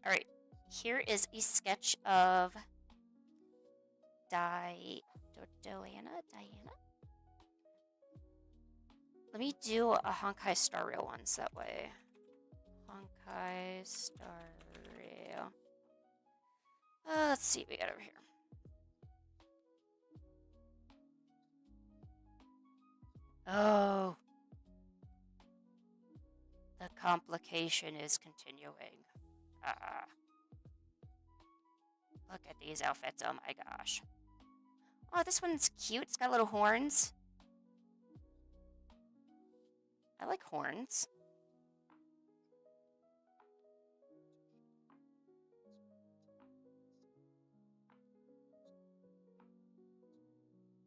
Speaker 2: All right. Here is a sketch of Diana. Let me do a Honkai Star Rail ones that way. Honkai Star Rail. Let's see what we got over here. Oh. The complication is continuing. Look at these outfits. Oh my gosh. Oh, this one's cute. It's got little horns. I like horns.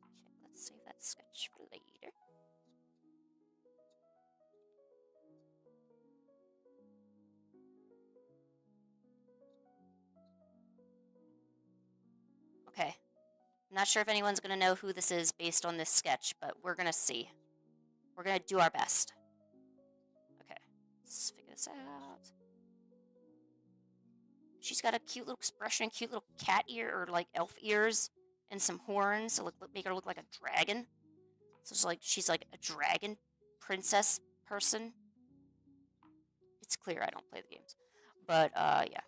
Speaker 2: Okay, let's
Speaker 1: Save that sketch for later. Okay. I'm not sure if anyone's going to know who this is based on this sketch, but we're going to see. We're going to do our best. Okay. Let's figure this out. She's got a cute little expression, cute little cat ear or like elf ears, and some horns to make her look like a dragon. So it's like she's like a dragon princess person. It's clear I don't play the games, but yeah.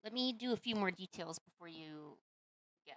Speaker 1: Let me do a few more details before you guess.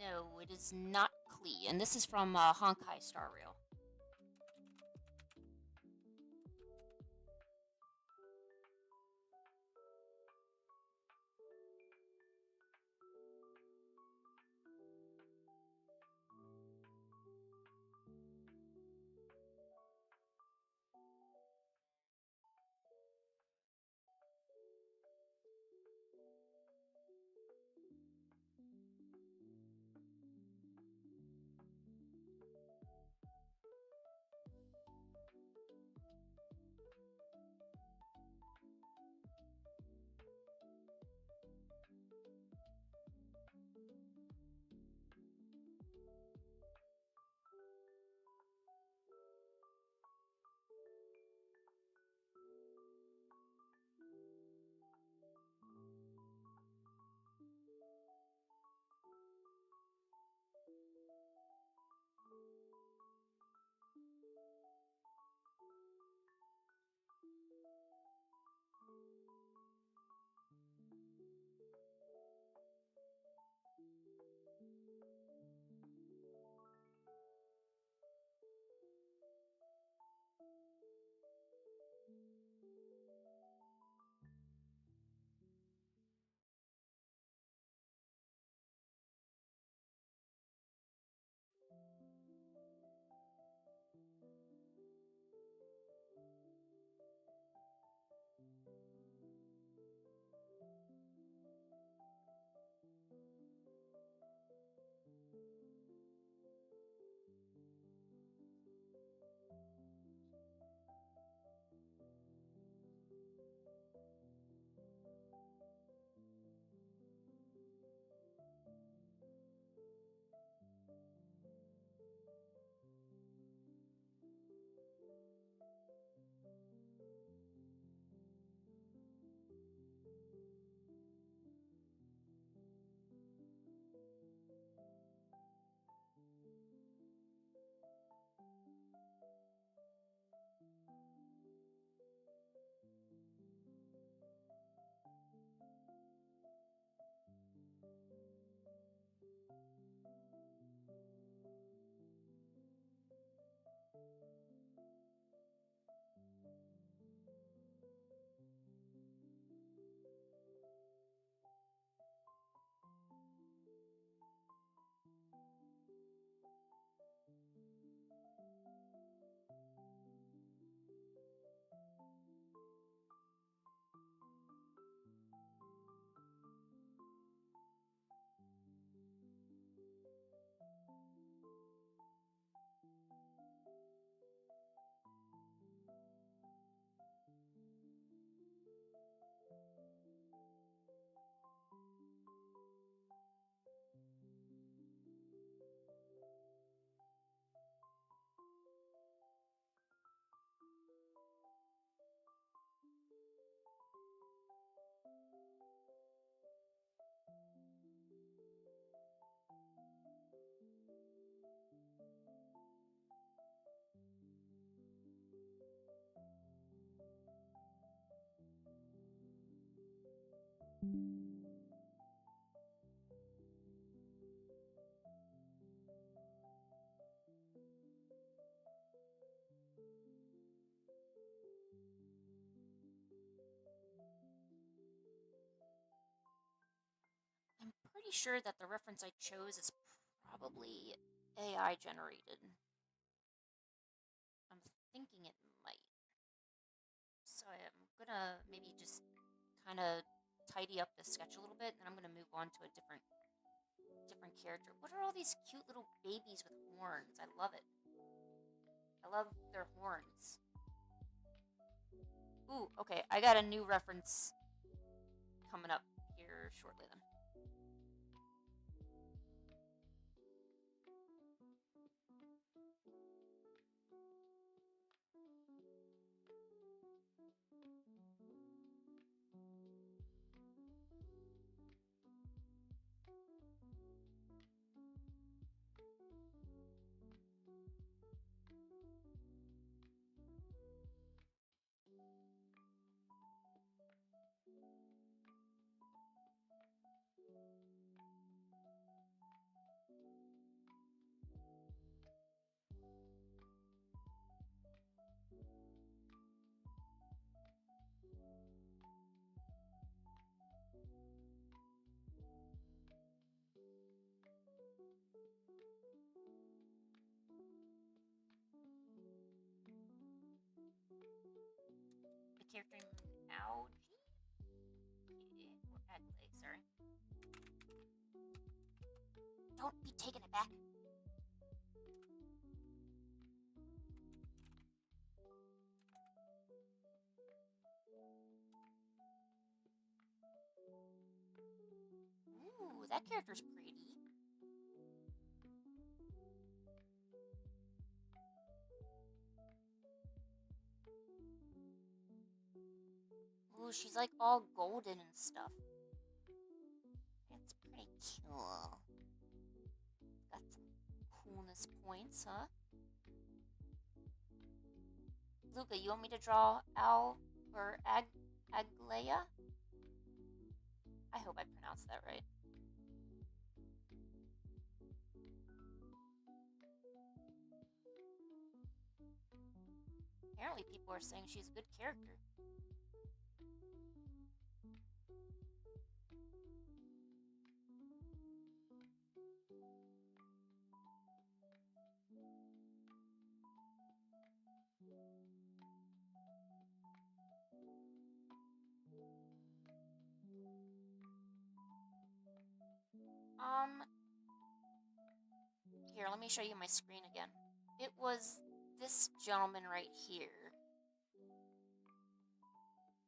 Speaker 1: No, it is not Klee, and this is from Honkai Star Rail.
Speaker 2: pretty sure that the reference I chose is probably AI generated. I'm thinking it might. So I'm gonna maybe just kind of tidy up this sketch a little bit, and then I'm gonna move on to a different character. What are all these cute little babies with horns? I love it. I love their horns. Ooh, okay, I got a new reference coming up here shortly then. The character named Algie? Or Agley, sorry. Don't be taking it back. Ooh, that character's pretty. Ooh, she's like all golden and stuff. It's pretty cool. Got some coolness points, huh? Luca, you want me to draw Al or Aglaya? I hope I pronounced that right. Apparently people are saying she's a good character. Here, let me show you my screen again. It was this gentleman right here.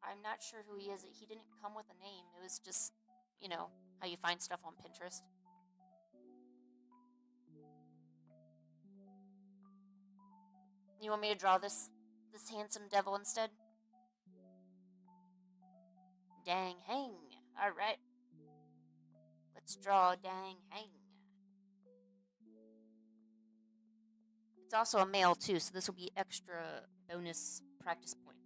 Speaker 2: I'm not sure who he is. He didn't come with a name. It was just, you know, how you find stuff on Pinterest. You want me to draw this handsome devil instead? Dang hang. Alright. Let's draw Dang hang. It's also a male too, so this will be extra bonus practice points.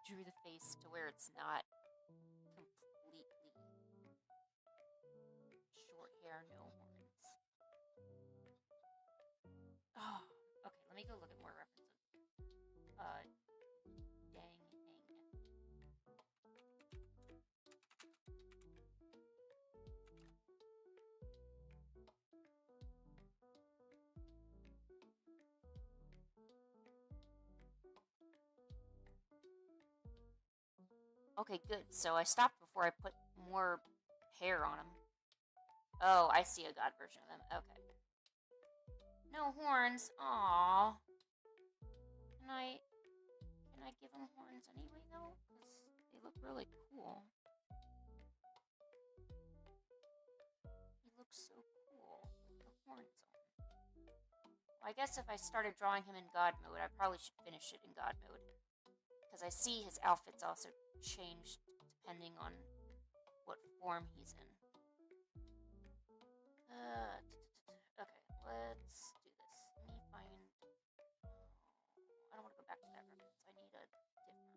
Speaker 2: drew the face to where it's not completely short hair, no horns. Oh, okay, let me go look at more references. Dang hang. Okay, good. So I stopped before I put more hair on him. Oh, I see a god version of him. Okay. No horns. Aww. Can I give him horns anyway though? Because they look really cool. He looks so cool with the horns on. Well, I guess if I started drawing him in God mode, I probably should finish it in God mode. Because I see his outfits also change depending on what form he's in. Okay, let's do this. Let me find... I don't want to go back to that reference. I need a different one.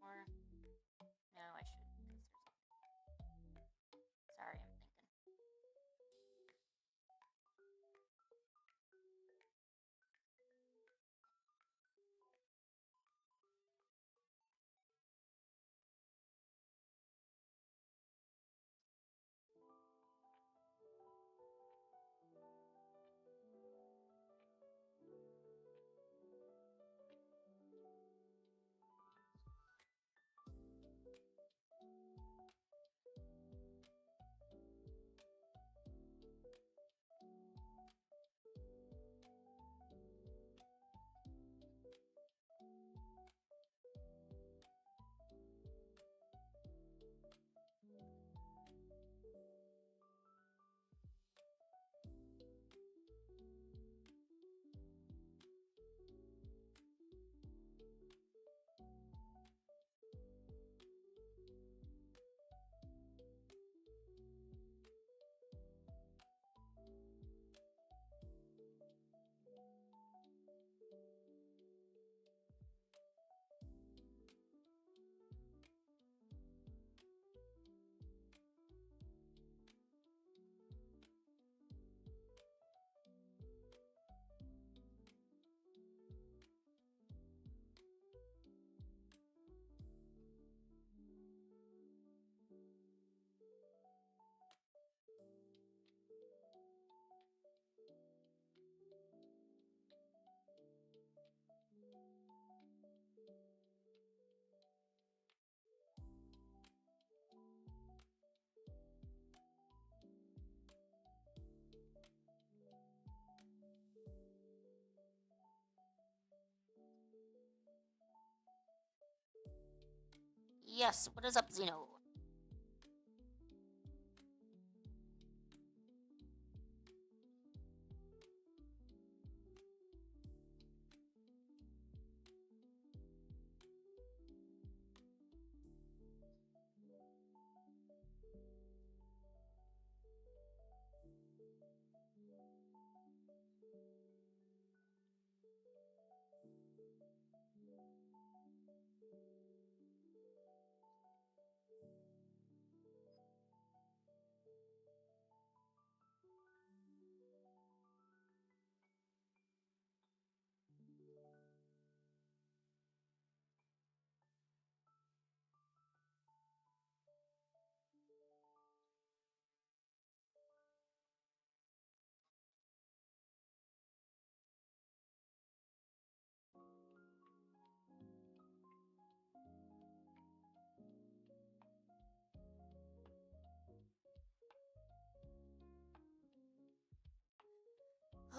Speaker 2: Or... No, I shouldn't, because there's... Sorry, I'm thinking. Yes, what is up, Zeno?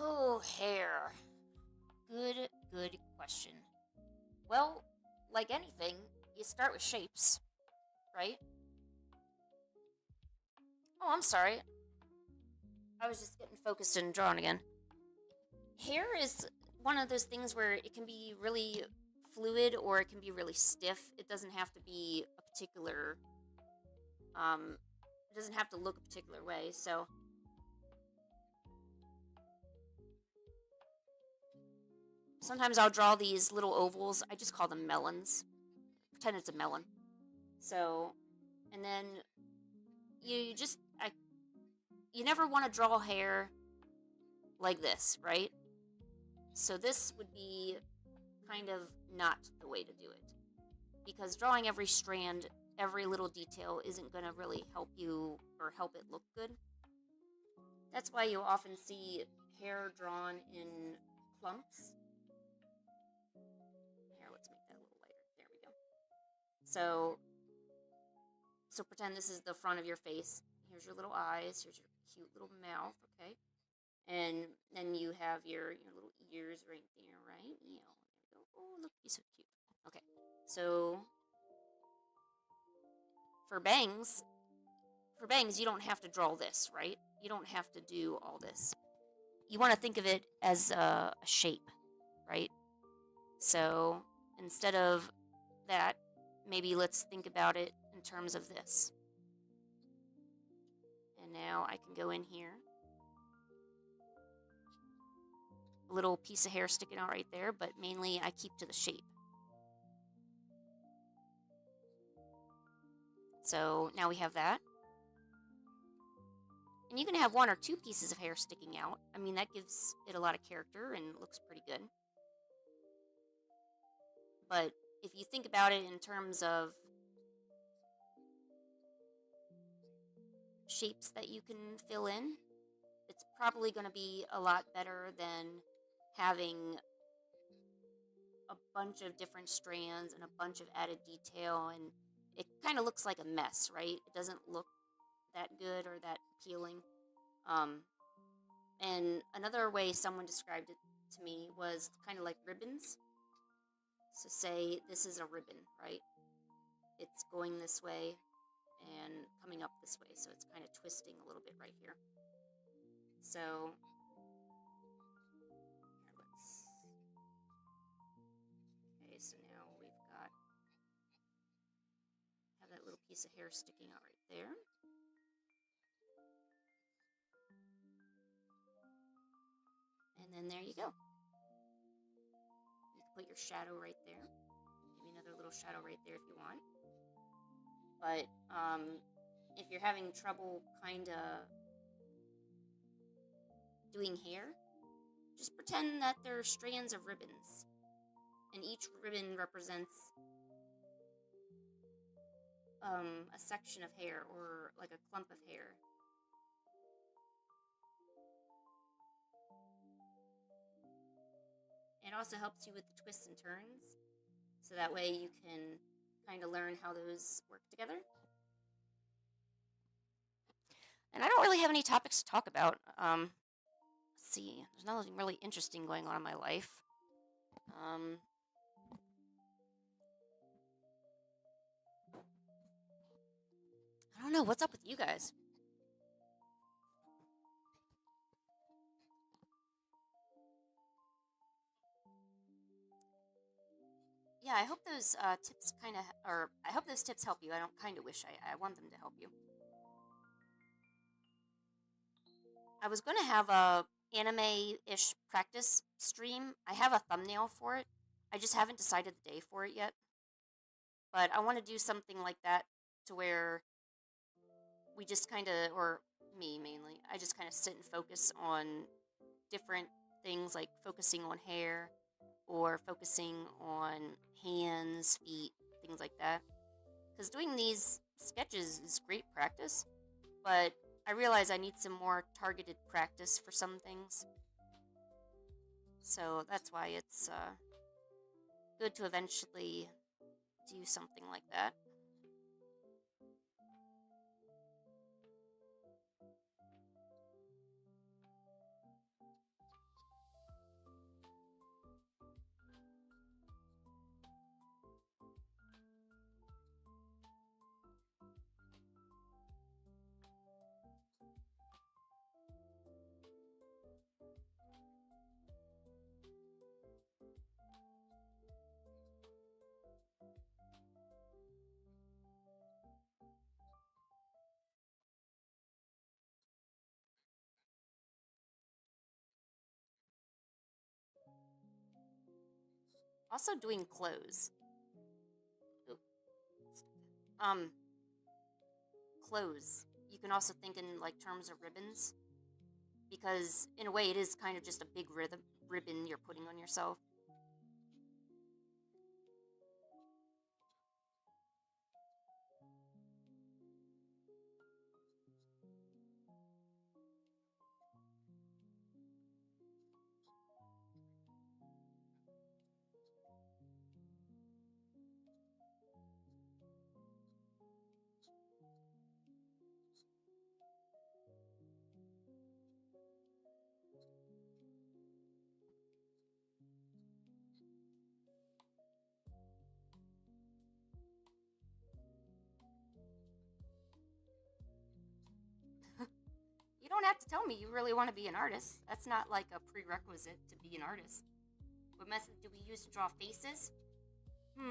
Speaker 2: Oh, hair. Good question. Well, like anything, you start with shapes, right? Oh, I'm sorry. I was just getting focused and drawing again. Hair is one of those things where it can be really fluid or it can be really stiff. It doesn't have to be a particular, it doesn't have to look a particular way, so. Sometimes I'll draw these little ovals. I just call them melons. Pretend it's a melon. So, and then you never want to draw hair like this, right? So this would be kind of not the way to do it. Because drawing every strand, every little detail isn't going to really help you or help it look good. That's why you'll often see hair drawn in clumps. Here, let's make that a little lighter. There we go. So pretend this is the front of your face. Here's your little eyes. Here's your cute little mouth, okay? And then you have your little ears right there, right? Yeah, there we go. Oh, look, he's so cute. Okay, so for bangs, you don't have to draw this, right? You don't have to do all this. You want to think of it as a shape, right? So instead of that, maybe let's think about it in terms of this. And now I can go in here. A little piece of hair sticking out right there, but mainly I keep to the shape. So now we have that. And you can have one or two pieces of hair sticking out. I mean, that gives it a lot of character and looks pretty good. But if you think about it in terms of shapes that you can fill in, it's probably going to be a lot better than having a bunch of different strands and a bunch of added detail, and it kind of looks like a mess, right? It doesn't look that good or that appealing. And another way someone described it to me was kind of like ribbons. So say this is a ribbon, right? It's going this way and coming up this way, so it's kind of twisting a little bit right here. So okay, so now we've got that little piece of hair sticking out right there. And then there you go. You can put your shadow right there. Maybe another little shadow right there if you want. But if you're having trouble kind of doing hair, just pretend that they're strands of ribbons. And each ribbon represents a section of hair or like a clump of hair. It also helps you with the twists and turns, so that way you can kind of learn how those work together. And I don't really have any topics to talk about. Let's see, there's nothing really interesting going on in my life. I don't know, what's up with you guys? Yeah, I hope those tips I hope those tips help you. I don't kind of wish I want them to help you. I was going to have a anime-ish practice stream. I have a thumbnail for it. I just haven't decided the day for it yet. But I want to do something like that to where we just kind of, or me mainly, I just kind of sit and focus on different things, like focusing on hair or focusing on hands, feet, things like that. Because doing these sketches is great practice, but I realize I need some more targeted practice for some things. So that's why it's good to eventually do something like that. Also doing clothes. Oop. Um, Clothes. You can also think in like terms of ribbons, because in a way it is kind of just a big ribbon you're putting on yourself. You don't have to tell me you really want to be an artist. That's not like a prerequisite to be an artist. What method do we use to draw faces? Well,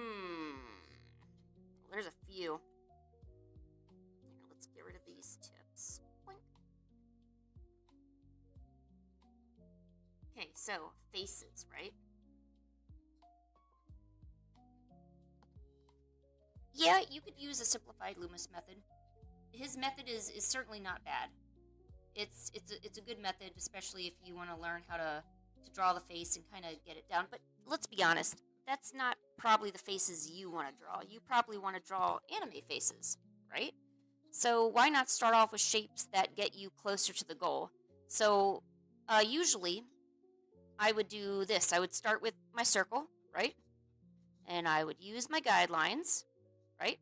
Speaker 2: there's a few. Here, let's get rid of these tips. Boink. Okay, so faces, right? Yeah, you could use a simplified Loomis method. His method is certainly not bad. It's a good method, especially if you want to learn how to draw the face and kind of get it down. But let's be honest, that's not probably the faces you want to draw. You probably want to draw anime faces, right? So why not start off with shapes that get you closer to the goal? So usually I would do this. I would start with my circle, right? And I would use my guidelines, right?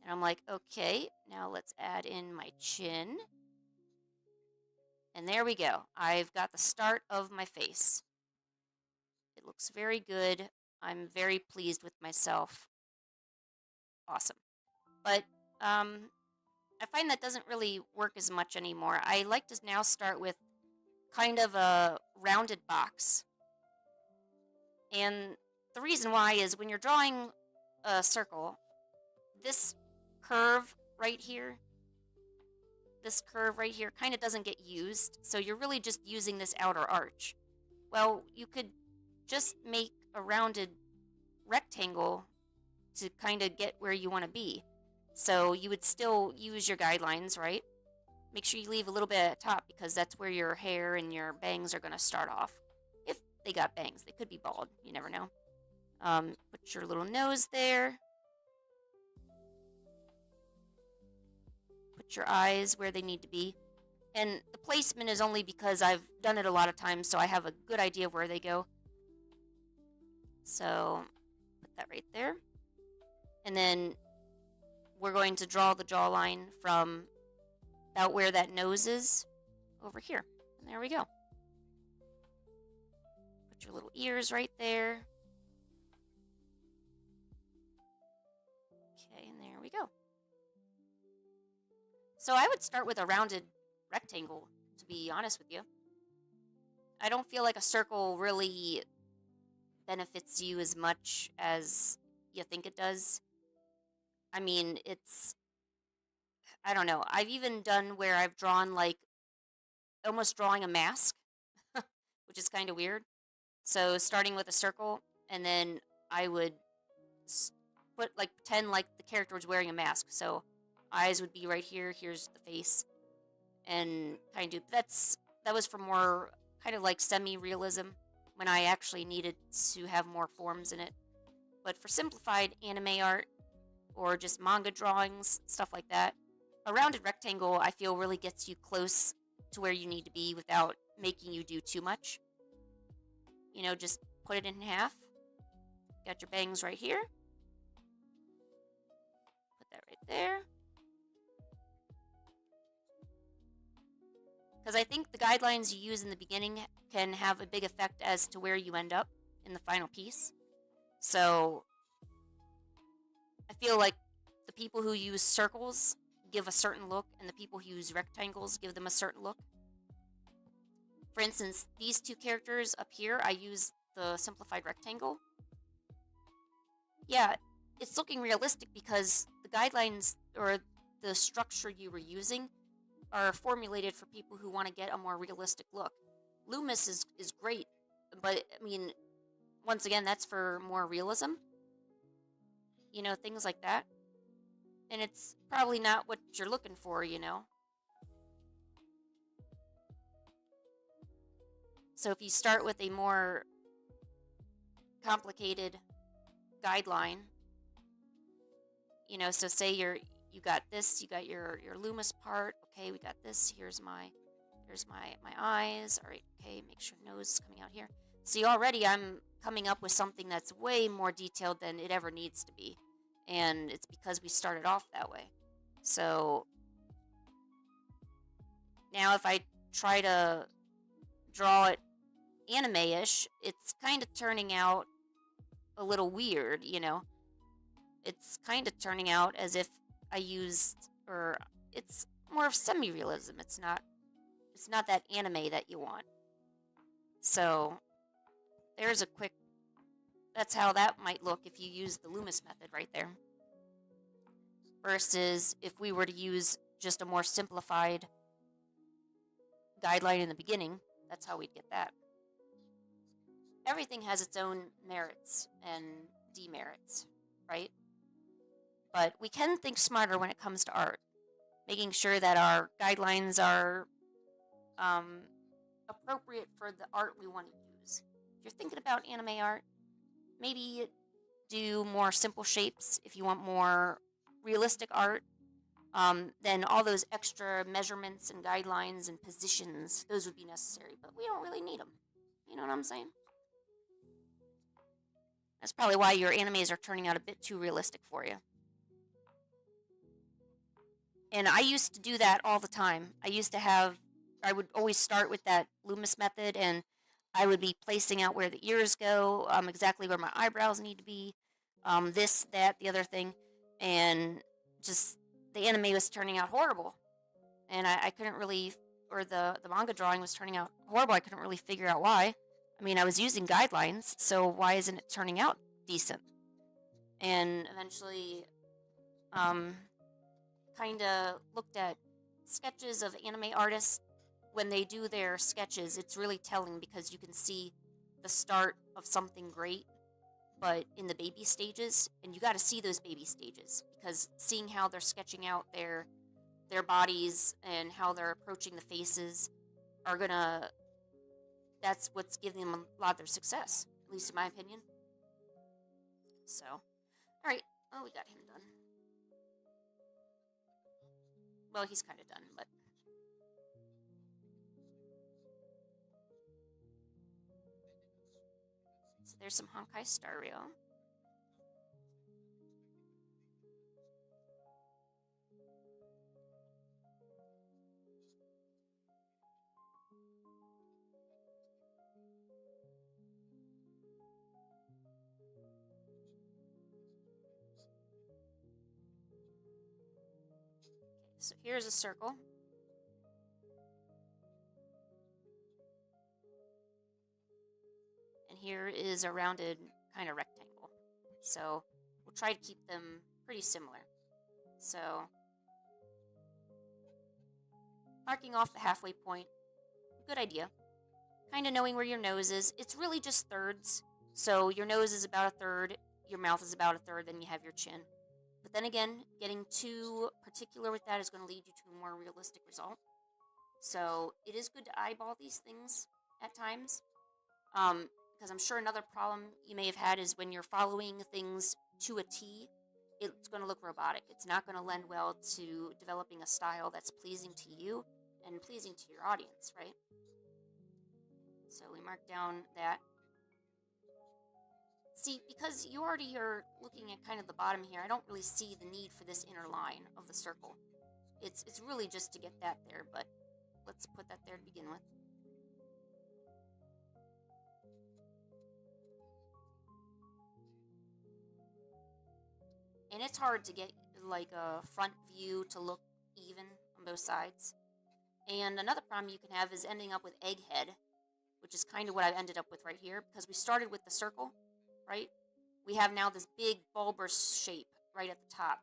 Speaker 2: And I'm like, okay, now let's add in my chin. And there we go. I've got the start of my face. It looks very good. I'm very pleased with myself. Awesome. But I find that doesn't really work as much anymore. I like to now start with kind of a rounded box. And the reason why is when you're drawing a circle, this curve right here, kind of doesn't get used. So you're really just using this outer arch. Well, you could just make a rounded rectangle to kind of get where you want to be. So you would still use your guidelines, right? Make sure you leave a little bit at the top because that's where your hair and your bangs are going to start off. If they got bangs, they could be bald. You never know. Put your little nose there. Put your eyes where they need to be. And the placement is only because I've done it a lot of times, so I have a good idea of where they go. So, put that right there. And then we're going to draw the jawline from about where that nose is over here. And there we go. Put your little ears right there. Okay, and there we go. So I would start with a rounded rectangle, to be honest with you. I don't feel like a circle really benefits you as much as you think it does. I mean, I don't know. I've even done where I've drawn like almost drawing a mask, which is kind of weird. So starting with a circle, and then I would pretend like the character was wearing a mask. So eyes would be right here. Here's the face, and kind of that was for more kind of like semi-realism when I actually needed to have more forms in it. But for simplified anime art or just manga drawings, stuff like that, a rounded rectangle I feel really gets you close to where you need to be without making you do too much. Just put it in half. Got your bangs right here. Put that right there. Because I think the guidelines you use in the beginning can have a big effect as to where you end up in the final piece. So I feel like the people who use circles give a certain look, and the people who use rectangles give them a certain look. For instance, these two characters up here, I use the simplified rectangle. Yeah, it's looking realistic because the guidelines or the structure you were using are formulated for people who want to get a more realistic look. Loomis is great, but I mean, once again, that's for more realism. You know, things like that. And it's probably not what you're looking for, you know. So if you start with a more complicated guideline, you know, so say you got this, you got your Loomis part. Okay, we got this. Here's my eyes. All right, okay, make sure nose is coming out here. See, already I'm coming up with something that's way more detailed than it ever needs to be. And it's because we started off that way. So now if I try to draw it anime-ish, it's kind of turning out a little weird, you know. It's kind of turning out as if I used, or it's more of semi-realism. It's not that anime that you want. So there's a quick, that's how that might look if you use the Loomis method right there. Versus if we were to use just a more simplified guideline in the beginning, that's how we'd get that. Everything has its own merits and demerits, right? But we can think smarter when it comes to art, making sure that our guidelines are appropriate for the art we want to use. If you're thinking about anime art, maybe do more simple shapes. If you want more realistic art, then all those extra measurements and guidelines and positions, those would be necessary, but we don't really need them. You know what I'm saying? That's probably why your animes are turning out a bit too realistic for you. And I used to do that all the time. I would always start with that Loomis method, and I would be placing out where the ears go, exactly where my eyebrows need to be, this, that, the other thing, and just the anime was turning out horrible. And I couldn't really, or the manga drawing was turning out horrible. I couldn't really figure out why. I mean, I was using guidelines, so why isn't it turning out decent? And eventually, kind of looked at sketches of anime artists. When they do their sketches, it's really telling because you can see the start of something great, but in the baby stages, and you got to see those baby stages because seeing how they're sketching out their bodies and how they're approaching the faces are gonna, that's what's giving them a lot of their success, at least in my opinion. So, all right, oh, we got him done. Well, he's kind of done, but so there's some Honkai Stereo. So here's a circle. And here is a rounded kind of rectangle. So we'll try to keep them pretty similar. So marking off the halfway point, good idea. Kind of knowing where your nose is. It's really just thirds. So your nose is about a third, your mouth is about a third, then you have your chin. But then again, getting too particular with that is going to lead you to a more realistic result. So it is good to eyeball these things at times. Because I'm sure another problem you may have had is when you're following things to a T, it's going to look robotic. It's not going to lend well to developing a style that's pleasing to you and pleasing to your audience, right? So we mark down that. See, because you already are looking at kind of the bottom here, I don't really see the need for this inner line of the circle. It's really just to get that there, but let's put that there to begin with. And it's hard to get like a front view to look even on both sides. And another problem you can have is ending up with egghead, which is kind of what I've ended up with right here, because we started with the circle, right? We have now this big bulbous shape right at the top.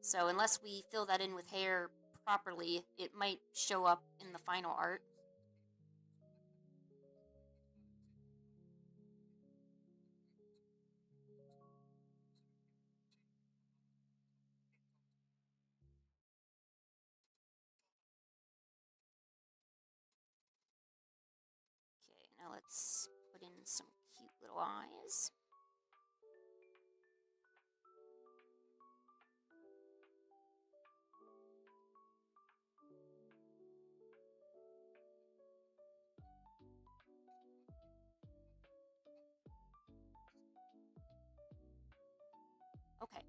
Speaker 2: So unless we fill that in with hair properly, it might show up in the final art. Let's put in some cute little eyes. Okay,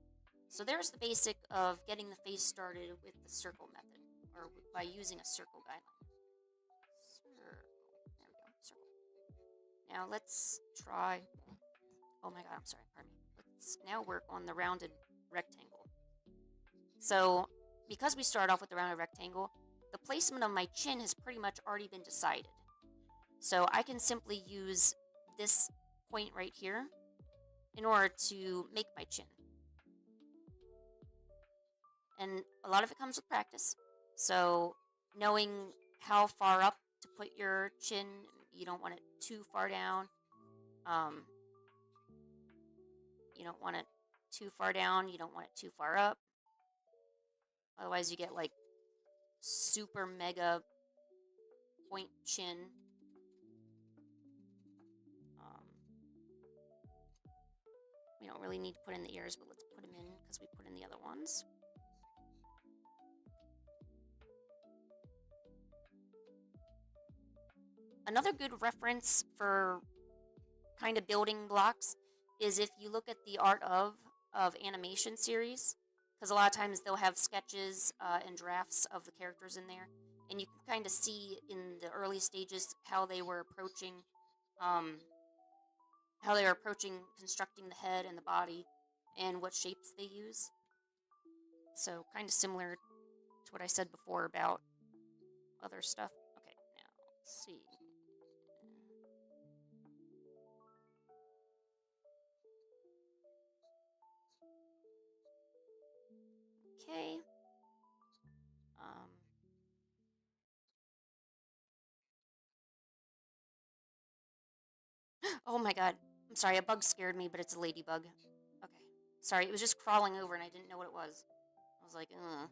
Speaker 2: so there's the basic of getting the face started with the circle method, or by using a circle guideline. There we go, circle. Now let's try, oh my god, I'm sorry, pardon me. Let's now work on the rounded rectangle. So, because we start off with the rounded rectangle, the placement of my chin has pretty much already been decided. So I can simply use this point right here in order to make my chin. And a lot of it comes with practice. So knowing how far up to put your chin, you don't want it too far down. You don't want it too far down. You don't want it too far up. Otherwise, you get like super mega point chin. We don't really need to put in the ears, but let's put them in because we put in the other ones. Another good reference for kind of building blocks is if you look at the art of animation series, because a lot of times they'll have sketches and drafts of the characters in there, and you can kind of see in the early stages how they were approaching constructing the head and the body and what shapes they use. So kind of similar to what I said before about other stuff. Okay, now let's see. Okay. Oh my god. I'm sorry, a bug scared me, but it's a ladybug. Okay. Sorry, it was just crawling over and I didn't know what it was. I was like, ugh.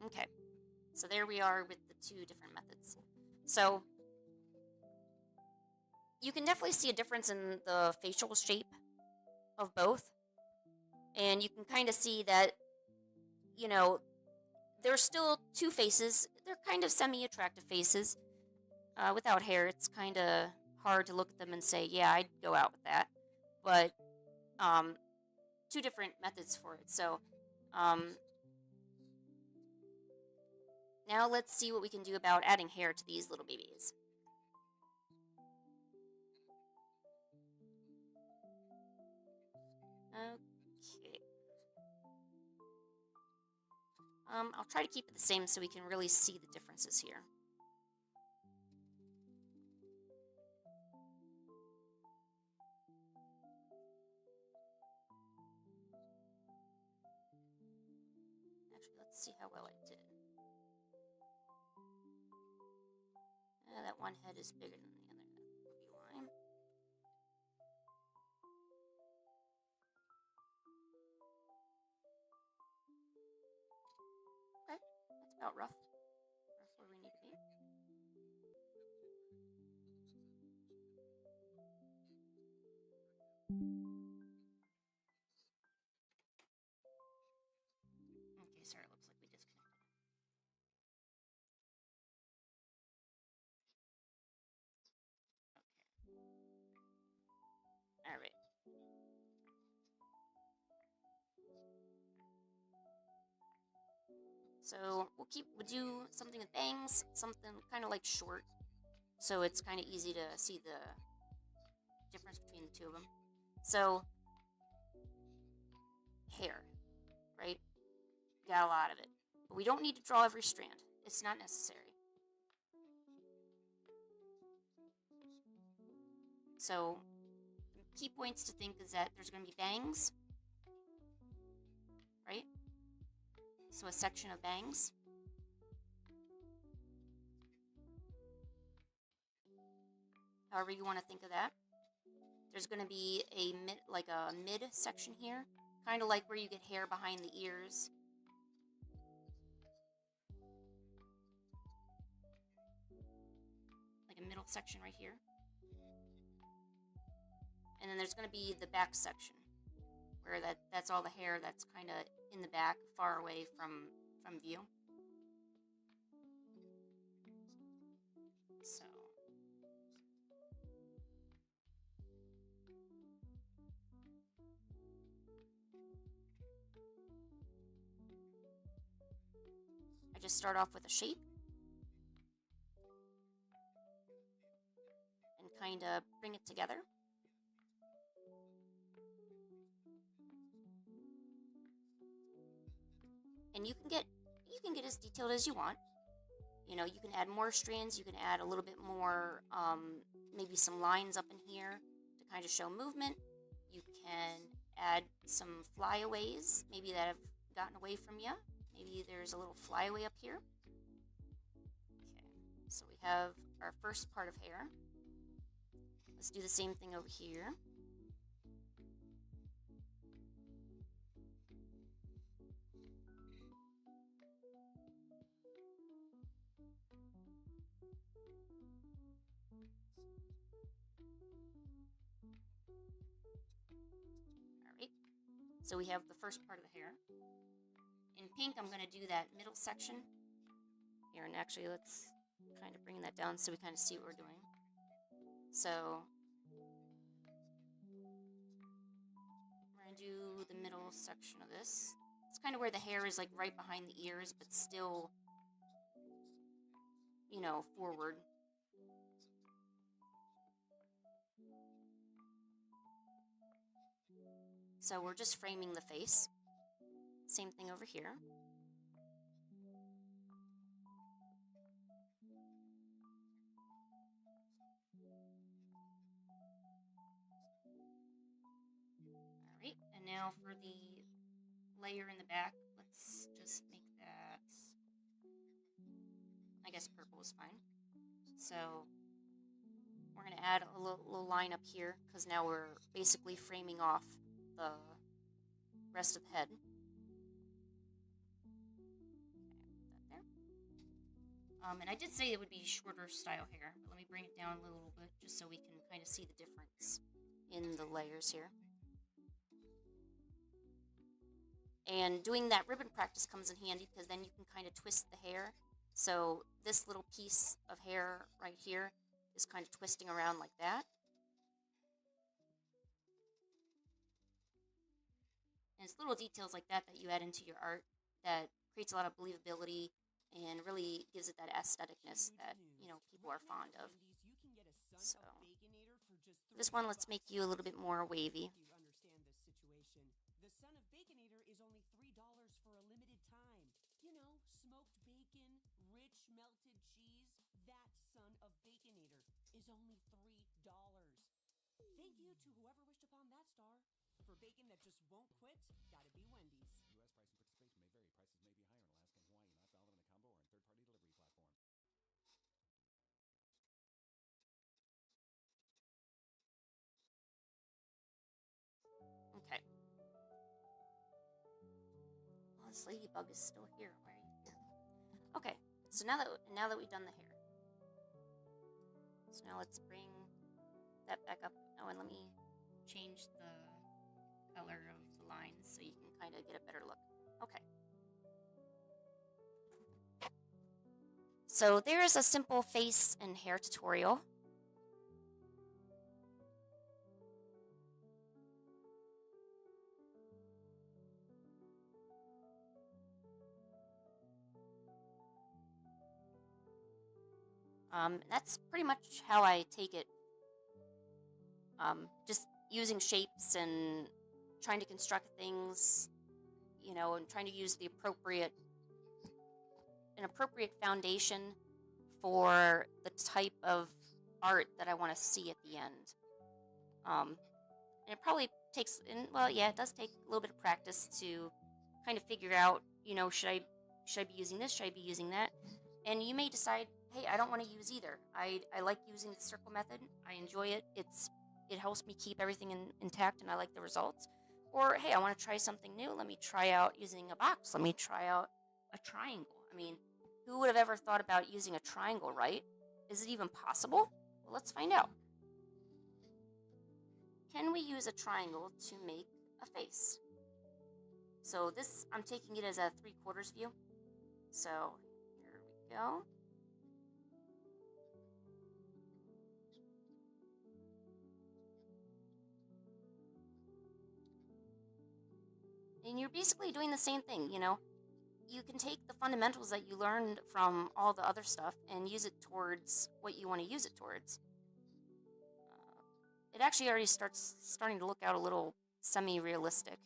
Speaker 2: Okay. So there we are with the two different methods. So you can definitely see a difference in the facial shape of both. And you can kind of see that, you know, there's still two faces. They're kind of semi-attractive faces. Without hair, it's kind of hard to look at them and say, yeah, I'd go out with that. But two different methods for it. So now let's see what we can do about adding hair to these little babies. Okay. I'll try to keep it the same so we can really see the differences here. Actually, let's see how well I did. That one head is bigger than the other head. Will be why. Okay, that's about rough. Rough where we need to be. Okay, sorry, it looks like we disconnected. Okay. Alright. So we'll do something with bangs, something kind of like short, so it's kind of easy to see the difference between the two of them. So hair, right? Got a lot of it, but we don't need to draw every strand. It's not necessary. So, key points to think is that there's going to be bangs, right? So a section of bangs. However you want to think of that. There's going to be a mid section here, kind of like where you get hair behind the ears. Like a middle section right here. And then there's going to be the back section, where that's all the hair that's kind of in the back, far away from view. So I just start off with a shape and kind of bring it together. And you can get as detailed as you want. You know, you can add more strands, you can add a little bit more, maybe some lines up in here to kind of show movement. You can add some flyaways, maybe that have gotten away from you. Maybe there's a little flyaway up here. Okay, so we have our first part of hair. Let's do the same thing over here. So we have the first part of the hair. In pink, I'm going to do that middle section here. And actually, let's kind of bring that down so we kind of see what we're doing. So we're going to do the middle section of this. It's kind of where the hair is like right behind the ears, but still, you know, forward. So we're just framing the face. Same thing over here. Alright, and now for the layer in the back, let's just make that, I guess purple is fine. So we're going to add a little line up here, because now we're basically framing off the rest of the head. Okay, put that there. And I did say it would be shorter style hair, but let me bring it down a little bit just so we can kind of see the difference in the layers here. And doing that ribbon practice comes in handy, because then you can kind of twist the hair. So this little piece of hair right here is kind of twisting around like that. And it's little details like that that you add into your art that creates a lot of believability and really gives it that aestheticness that, you know, people are fond of. So this one, let's make you a little bit more wavy.
Speaker 3: The son of Baconator is only $3 for a limited time. You know, smoked bacon, rich melted cheese. That son of Baconator is only $3. Thank you to whoever wished upon that star. For bacon that just won't quit, gotta be Wendy's.
Speaker 4: U.S. pricing participation may vary. Prices may be higher in Alaska and Hawaii, not valid on a combo or in third-party delivery platform.
Speaker 2: Okay. Oh, this ladybug is still here. Why are you here? Okay. So now that we've done the hair, so now let's bring that back up. Oh, and let me change the color of the lines so you can kind of get a better look. Okay. So there's a simple face and hair tutorial. That's pretty much how I take it. Just using shapes and trying to construct things, you know, and trying to use an appropriate foundation for the type of art that I want to see at the end. And it probably takes, well, yeah, it does take a little bit of practice to kind of figure out, should I be using this? Should I be using that? And you may decide, hey, I don't want to use either. I like using the circle method. I enjoy it. It helps me keep everything intact, and I like the results. Or hey, I want to try something new. Let me try out using a box. Let me try out a triangle. I mean, who would have ever thought about using a triangle, right? Is it even possible? Well, let's find out. Can we use a triangle to make a face? So this, I'm taking it as a 3/4 view. So here we go. And you're basically doing the same thing, You can take the fundamentals that you learned from all the other stuff and use it towards what you want to use it towards. It actually already starting to look out a little semi-realistic.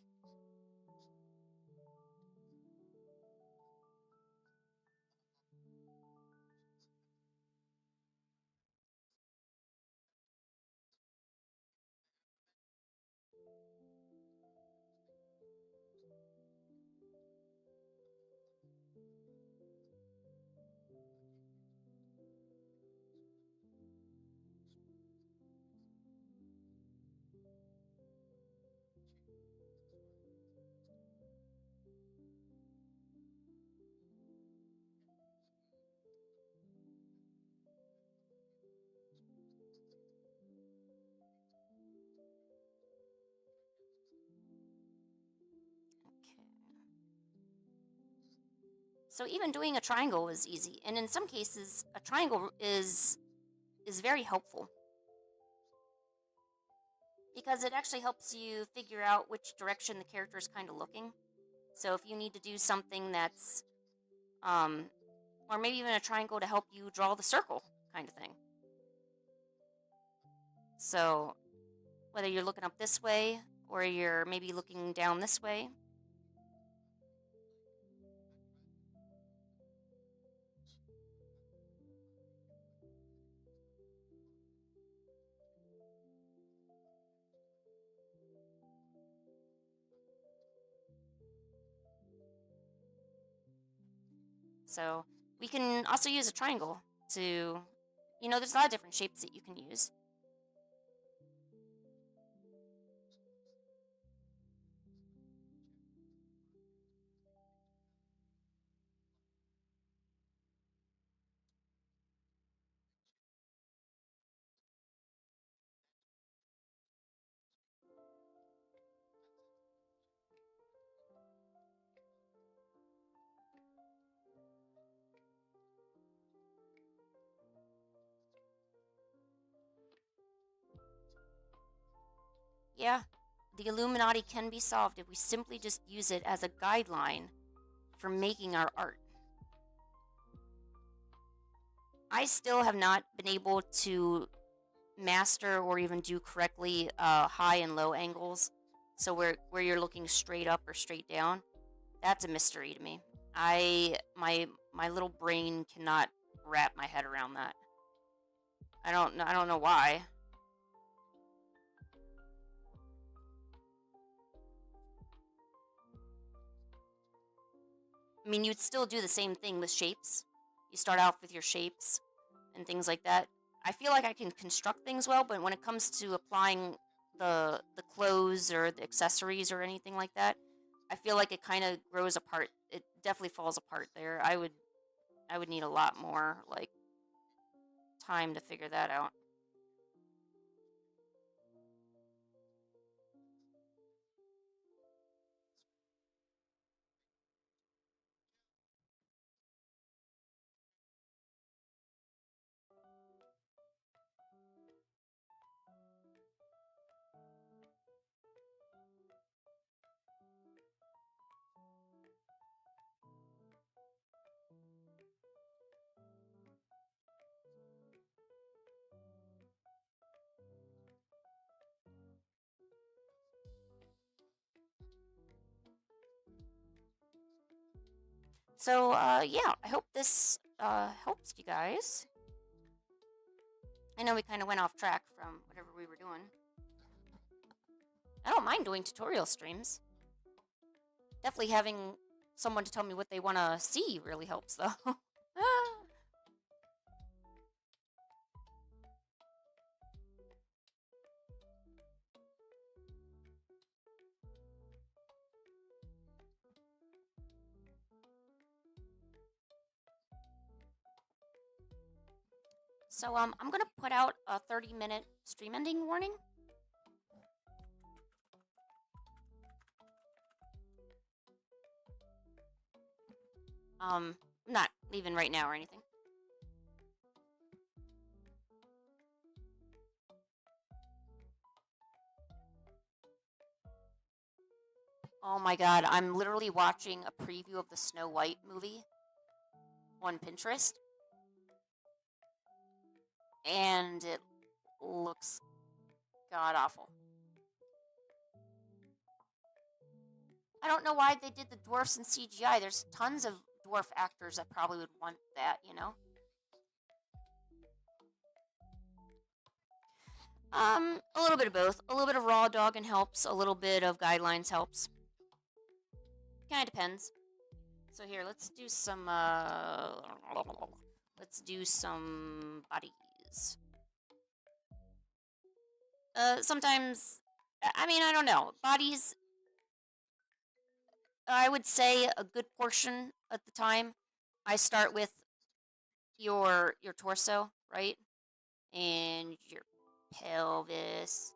Speaker 2: So even doing a triangle is easy, and in some cases, a triangle is very helpful because it actually helps you figure out which direction the character is kind of looking. So if you need to do something that's, or maybe even a triangle to help you draw the circle kind of thing. So whether you're looking up this way or you're maybe looking down this way. So we can also use a triangle to, there's a lot of different shapes that you can use. Yeah, the Illuminati can be solved if we simply just use it as a guideline for making our art. I still have not been able to master or even do correctly high and low angles. So where you're looking straight up or straight down, that's a mystery to me. My little brain cannot wrap my head around that. I don't know why. I mean, you'd still do the same thing with shapes. You start off with your shapes and things like that. I feel like I can construct things well, but when it comes to applying the clothes or the accessories or anything like that, I feel like it kind of grows apart. It definitely falls apart there. I would need a lot more like time to figure that out. So yeah, I hope this helps you guys. I know we kind of went off track from whatever we were doing. I don't mind doing tutorial streams. Definitely having someone to tell me what they want to see really helps, though. So, I'm gonna put out a 30-minute stream ending warning. I'm not leaving right now or anything. Oh my god, I'm literally watching a preview of the Snow White movie on Pinterest. And it looks god awful. I don't know why they did the dwarfs in CGI. There's tons of dwarf actors that probably would want that, you know? A little bit of both. A little bit of raw dogging helps, a little bit of guidelines helps. Kinda depends. So here, let's do some, bodies. Sometimes, I mean, I don't know. Bodies, I would say a good portion at the time, I start with your torso, right? And your pelvis,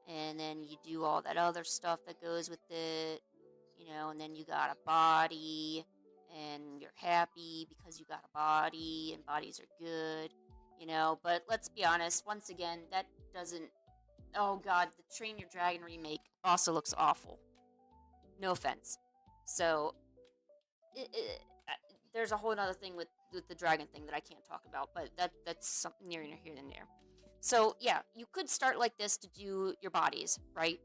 Speaker 2: and then you do all that other stuff that goes with it, you know, and then you got a body, and you're happy because you got a body, and bodies are good, you know, but let's be honest, once again, that doesn't, oh god, the Train Your Dragon remake also looks awful. No offense. So, there's a whole other thing with the dragon thing that I can't talk about, but that's something near here and there. So yeah, you could start like this to do your bodies, right?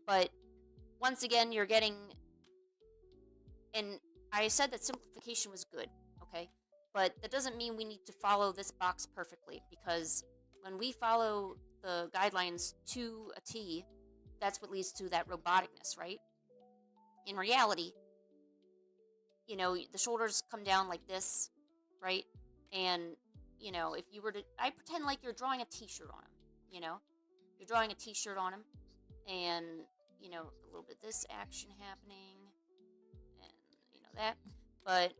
Speaker 2: But once again, you're getting, and I said that simplification was good, okay? But that doesn't mean we need to follow this box perfectly, because when we follow the guidelines to a T, that's what leads to that roboticness, right? In reality, you know, the shoulders come down like this, right? And, you know, if you were to, I pretend like you're drawing a t-shirt on him, you know? You're drawing a t-shirt on him, and, you know, a little bit of this action happening, and, you know, that. But,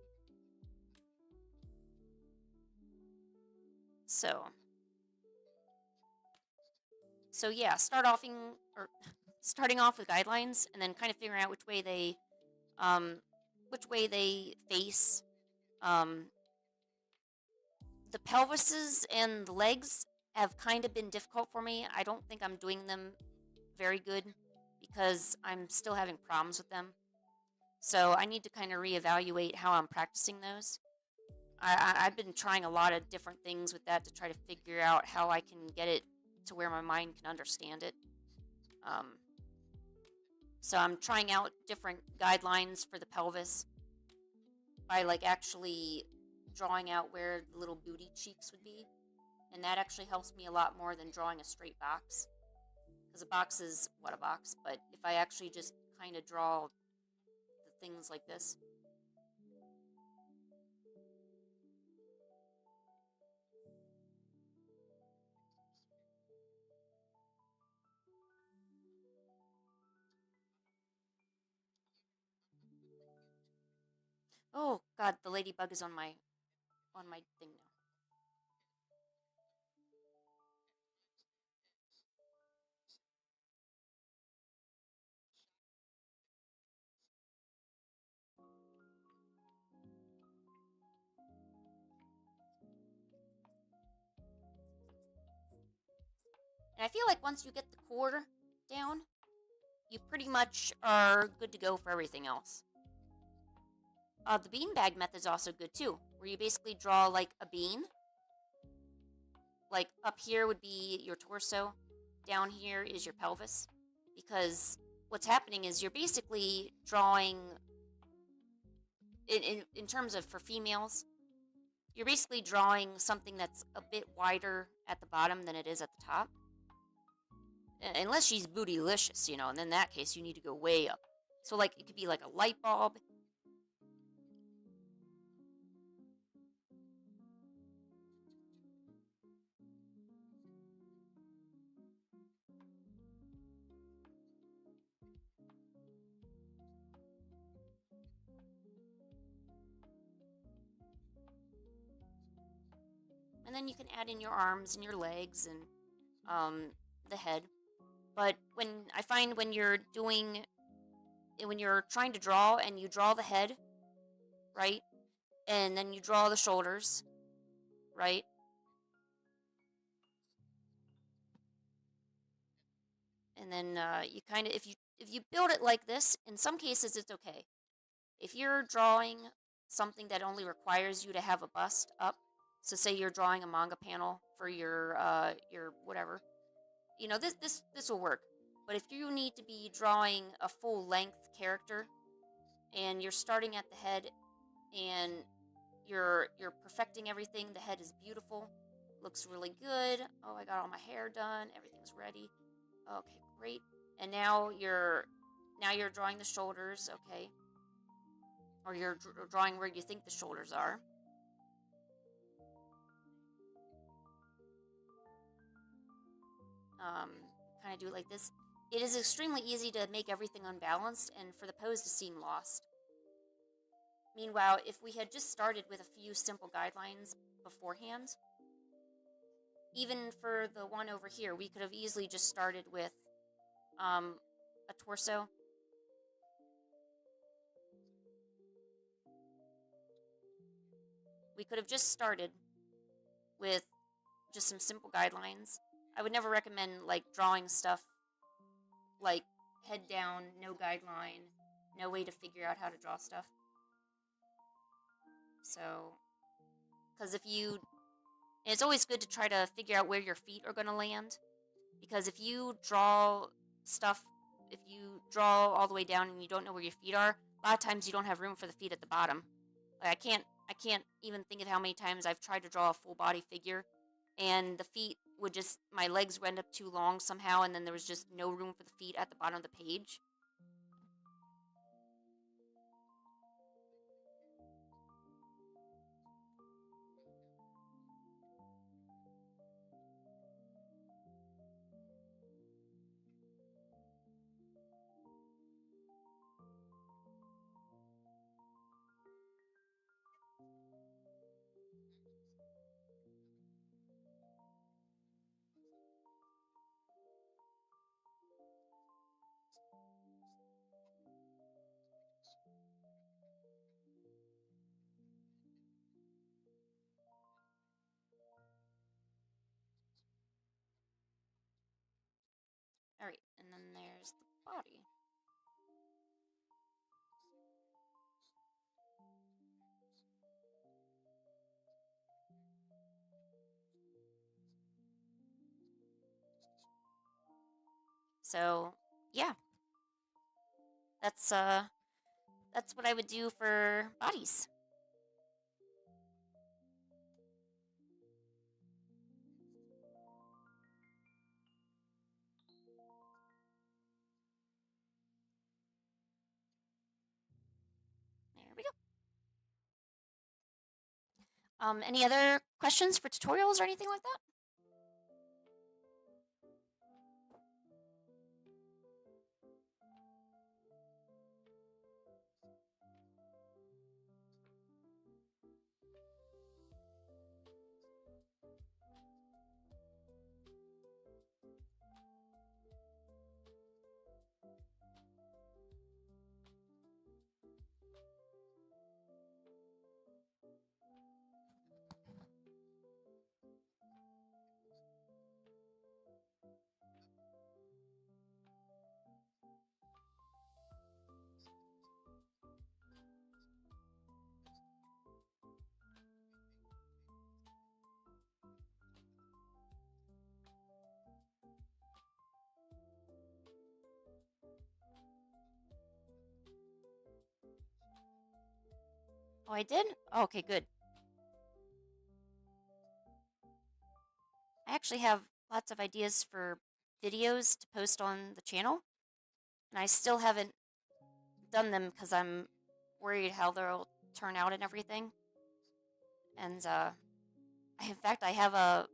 Speaker 2: so yeah, starting off with guidelines, and then kind of figuring out which way they face. The pelvises and the legs have kind of been difficult for me. I don't think I'm doing them very good because I'm still having problems with them. So I need to kind of reevaluate how I'm practicing those. I've been trying a lot of different things with that to try to figure out how I can get it to where my mind can understand it. So I'm trying out different guidelines for the pelvis by like actually drawing out where the little booty cheeks would be, and that actually helps me a lot more than drawing a straight box, because a box is what a box, but if I actually just kind of draw the things like this. Oh god, the ladybug is on my thing now. And I feel like once you get the core down, you pretty much are good to go for everything else. The beanbag method is also good too, where you basically draw like a bean. Like up here would be your torso, down here is your pelvis, because what's happening is you're basically drawing, in terms of for females, you're basically drawing something that's a bit wider at the bottom than it is at the top. Unless she's bootylicious, you know, and in that case, you need to go way up. So, like, it could be like a light bulb. And then you can add in your arms and your legs and the head. But I find when you're trying to draw and you draw the head, right? And then you draw the shoulders, right? And then you kind of, if you build it like this, in some cases it's okay. If you're drawing something that only requires you to have a bust up, so say you're drawing a manga panel for your whatever, you know, this will work. But if you need to be drawing a full length character and you're starting at the head and you're perfecting everything, the head is beautiful, looks really good. Oh, I got all my hair done, everything's ready. Okay, great. And now you're drawing the shoulders, okay? Or you're drawing where you think the shoulders are. Kind of do it like this. It is extremely easy to make everything unbalanced and for the pose to seem lost. Meanwhile, if we had just started with a few simple guidelines beforehand, even for the one over here, we could have easily just started with a torso. We could have just started with just some simple guidelines. I would never recommend like drawing stuff like head down, no guideline, no way to figure out how to draw stuff. So, because it's always good to try to figure out where your feet are going to land. Because if you draw all the way down and you don't know where your feet are, a lot of times you don't have room for the feet at the bottom. Like I can't even think of how many times I've tried to draw a full body figure and the feet my legs would end up too long somehow, and then there was just no room for the feet at the bottom of the page. Alright, and then there's the body. So, yeah. That's what I would do for bodies. There we go. Any other questions for tutorials or anything like that? Oh, I did? Oh, okay, good. I actually have lots of ideas for videos to post on the channel, and I still haven't done them because I'm worried how they'll turn out and everything. And in fact, I have a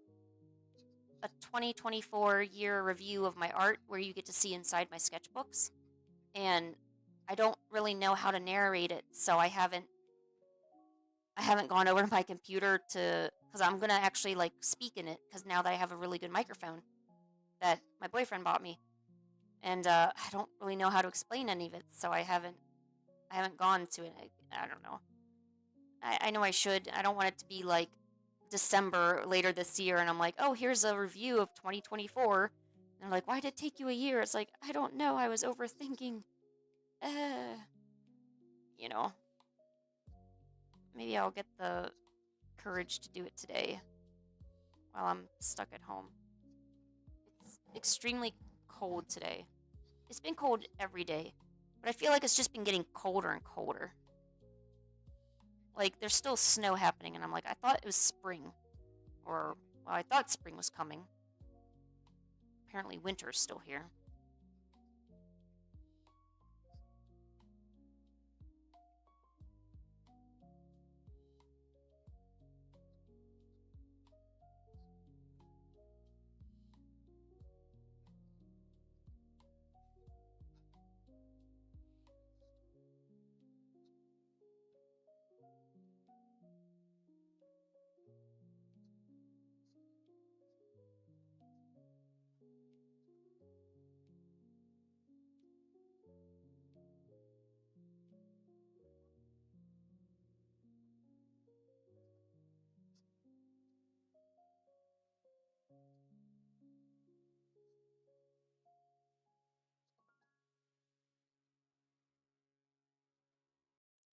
Speaker 2: 2024 year review of my art where you get to see inside my sketchbooks, and I don't really know how to narrate it, so I haven't gone over to my computer to, because I'm gonna actually like speak in it, because now that I have a really good microphone that my boyfriend bought me, and I don't really know how to explain any of it, so I haven't gone to it. I don't know. I know I should. I don't want it to be like December later this year, and I'm like, oh, here's a review of 2024. And they're like, why did it take you a year? It's like, I don't know. I was overthinking. You know, maybe I'll get the courage to do it today while I'm stuck at home. It's extremely cold today. It's been cold every day, but I feel like it's just been getting colder and colder. Like, there's still snow happening, and I'm like, I thought it was spring. Or, well, I thought spring was coming. Apparently winter's still here.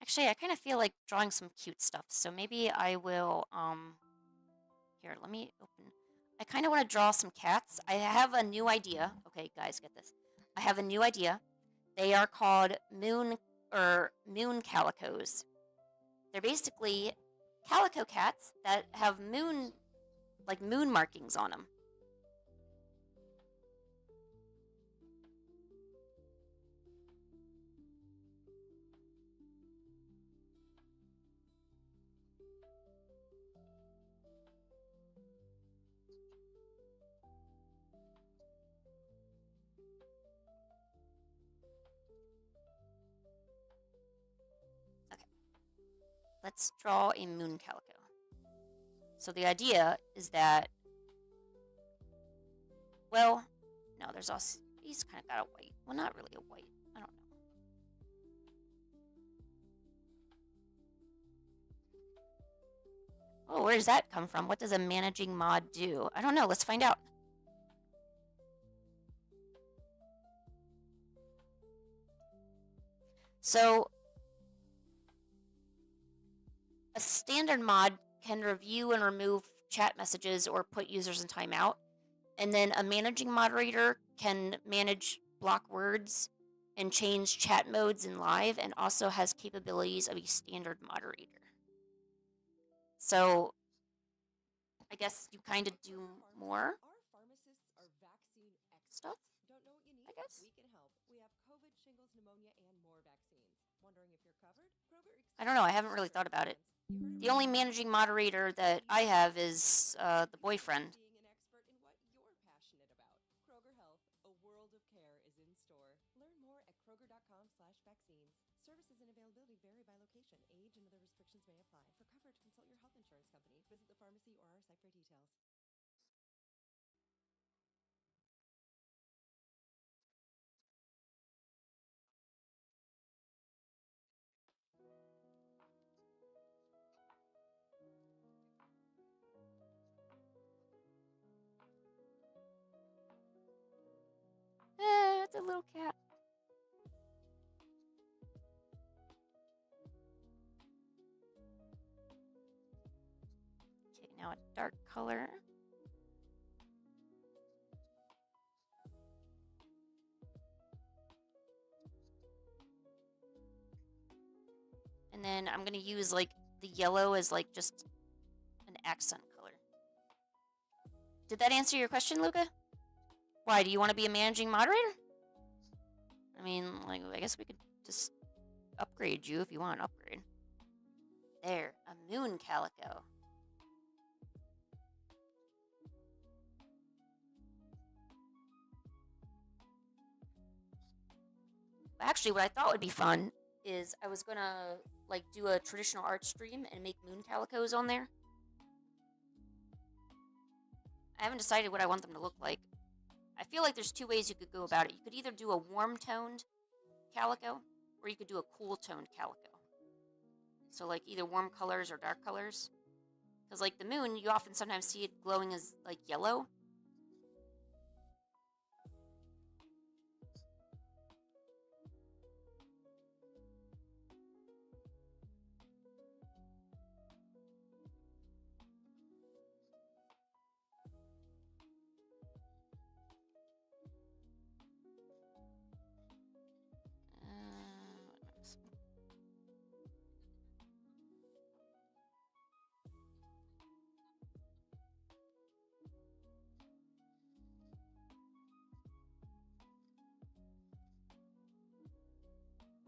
Speaker 2: Actually, I kind of feel like drawing some cute stuff, so maybe I will, here, let me open. I kind of want to draw some cats. I have a new idea. Okay, guys, get this. I have a new idea. They are called moon calicos. They're basically calico cats that have moon markings on them. Let's draw a moon calico. So the idea is that, well, no, there's also, he's kind of got a white. Well, not really a white. I don't know. Oh, where does that come from? What does a managing mod do? I don't know. Let's find out. So, a standard mod can review and remove chat messages or put users in timeout. And then a managing moderator can manage block words and change chat modes in live, and also has capabilities of a standard moderator. So I guess you kind of do more stuff, I guess. I don't know. I haven't really thought about it. The only managing moderator that I have is the boyfriend.
Speaker 3: Being an expert in what you're passionate about. Kroger Health, a world of care is in store. Learn more at kroger.com/vaccines. Services and availability vary by location. Age and other restrictions may apply. For coverage, consult your health insurance company. Visit the pharmacy or our site for details.
Speaker 2: It's a little cat. Okay, now a dark color. And then I'm gonna use like the yellow as like just an accent color. Did that answer your question, Luca? Why, do you want to be a managing moderator? I mean, like, I guess we could just upgrade you if you want an upgrade. There, a moon calico. Actually, what I thought would be fun is I was gonna, like, do a traditional art stream and make moon calicos on there. I haven't decided what I want them to look like. I feel like there's two ways you could go about it. You could either do a warm-toned calico, or you could do a cool-toned calico. So, like, either warm colors or dark colors. Because, like, the moon, you often sometimes see it glowing as, like, yellow.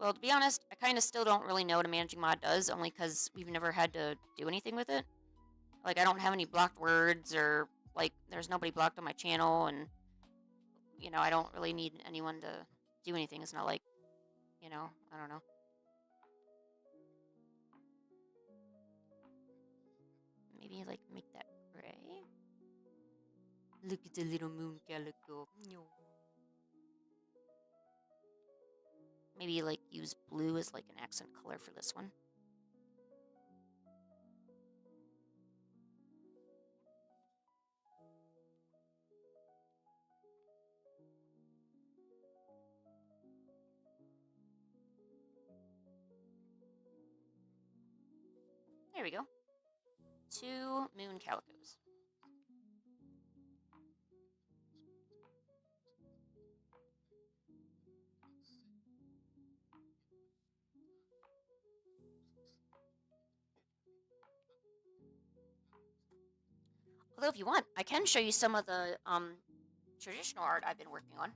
Speaker 2: Well, to be honest, I kind of still don't really know what a managing mod does, only because we've never had to do anything with it. Like, I don't have any blocked words, or, like, there's nobody blocked on my channel, and, you know, I don't really need anyone to do anything. It's not like, you know, I don't know. Maybe, like, make that gray? Look at the little moon calico. Maybe, like, use blue as, like, an accent color for this one. There we go. 2 moon calicos. Although, if you want, I can show you some of the traditional art I've been working on.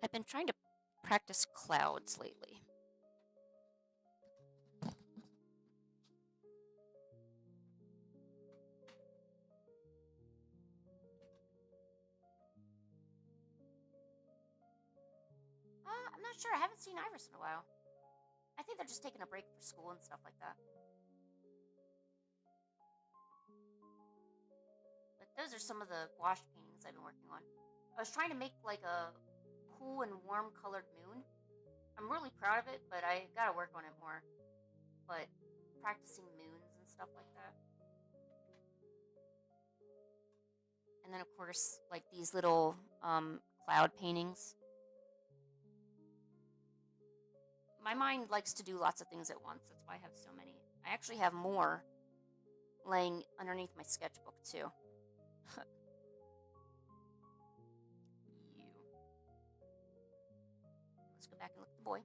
Speaker 2: I've been trying to practice clouds lately. I'm not sure. I haven't seen Iris in a while. I think they're just taking a break for school and stuff like that. But those are some of the gouache paintings I've been working on. I was trying to make like a cool and warm colored moon. I'm really proud of it, but I gotta work on it more. But practicing moons and stuff like that. And then, of course, like these little cloud paintings. My mind likes to do lots of things at once. That's why I have so many. I actually have more laying underneath my sketchbook, too. Let's go back and look at the boy.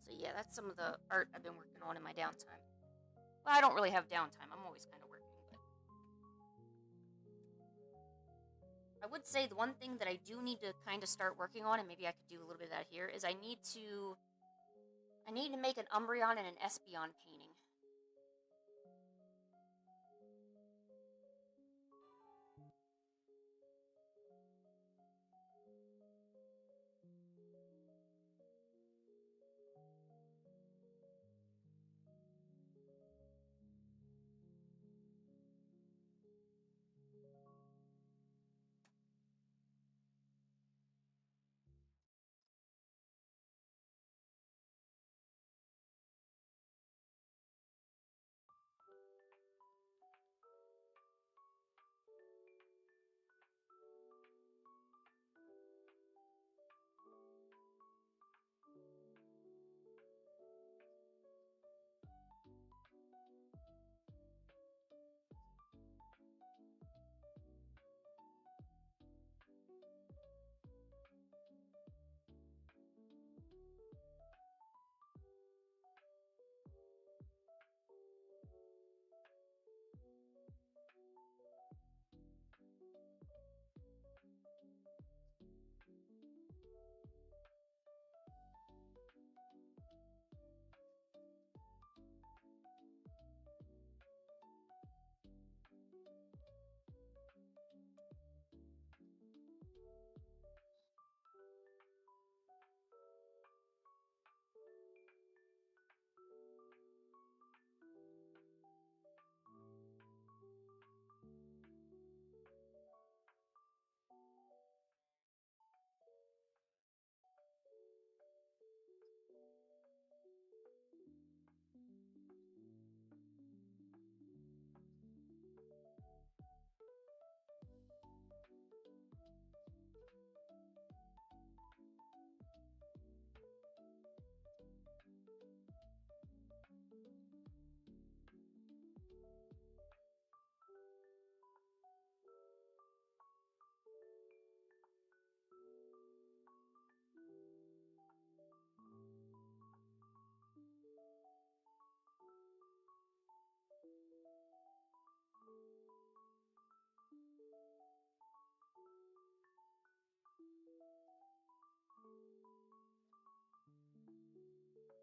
Speaker 2: So yeah, that's some of the art I've been working on in my downtime. Well, I don't really have downtime. I'm always kind of working, but I would say the one thing that I do need to kind of start working on, and maybe I could do a little bit of that here, is I need to make an Umbreon and an Espeon painting.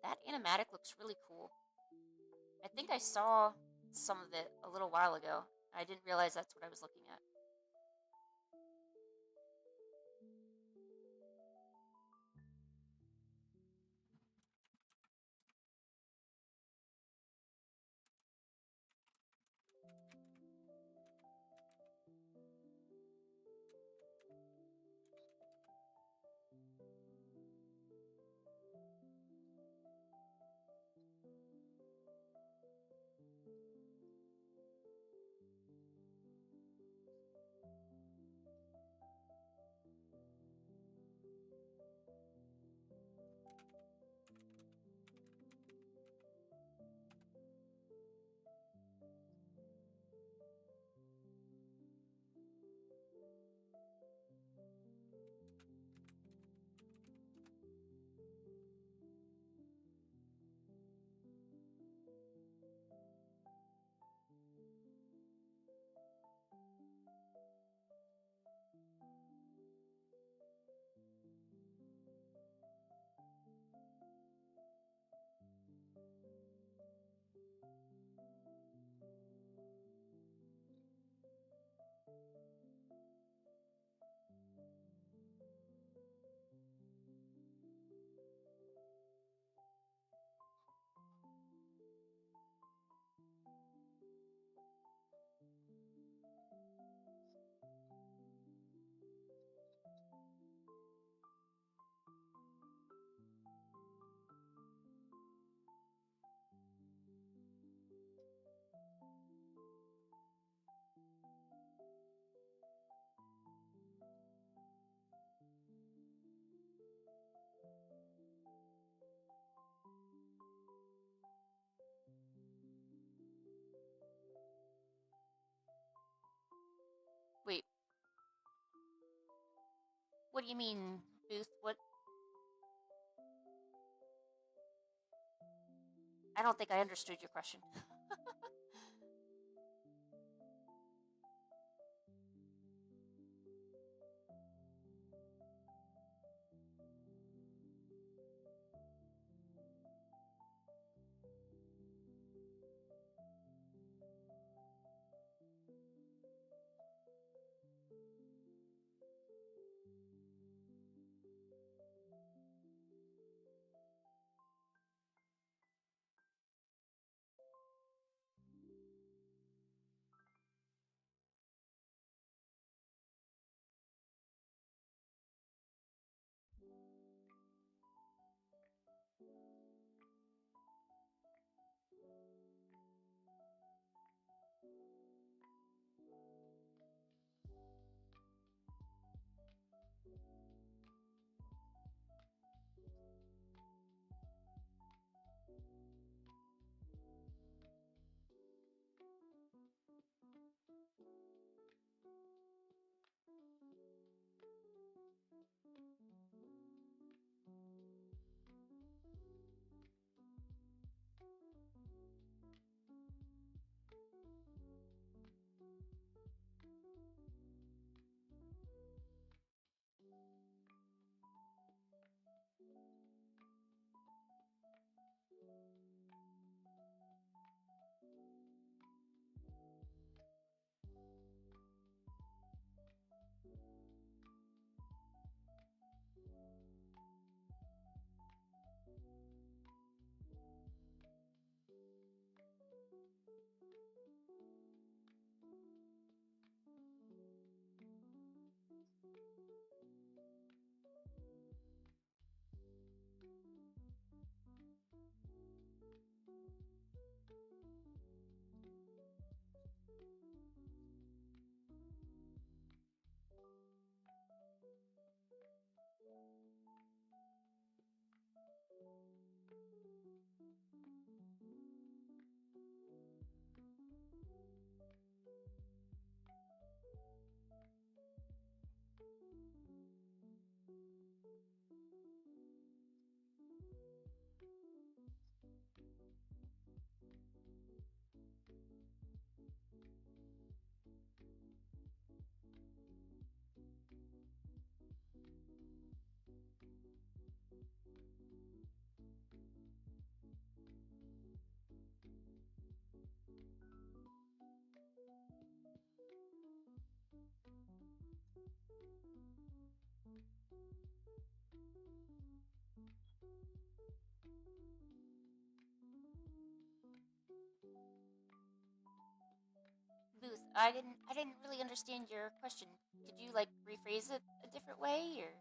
Speaker 2: That animatic looks really cool. I think I saw some of it a little while ago. I didn't realize that's what I was looking at. Wait, what do you mean, Booth? What? I don't think I understood your question. Booth, I didn't really understand your question. Could you like rephrase it a different way or?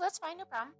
Speaker 2: that's fine, no problem.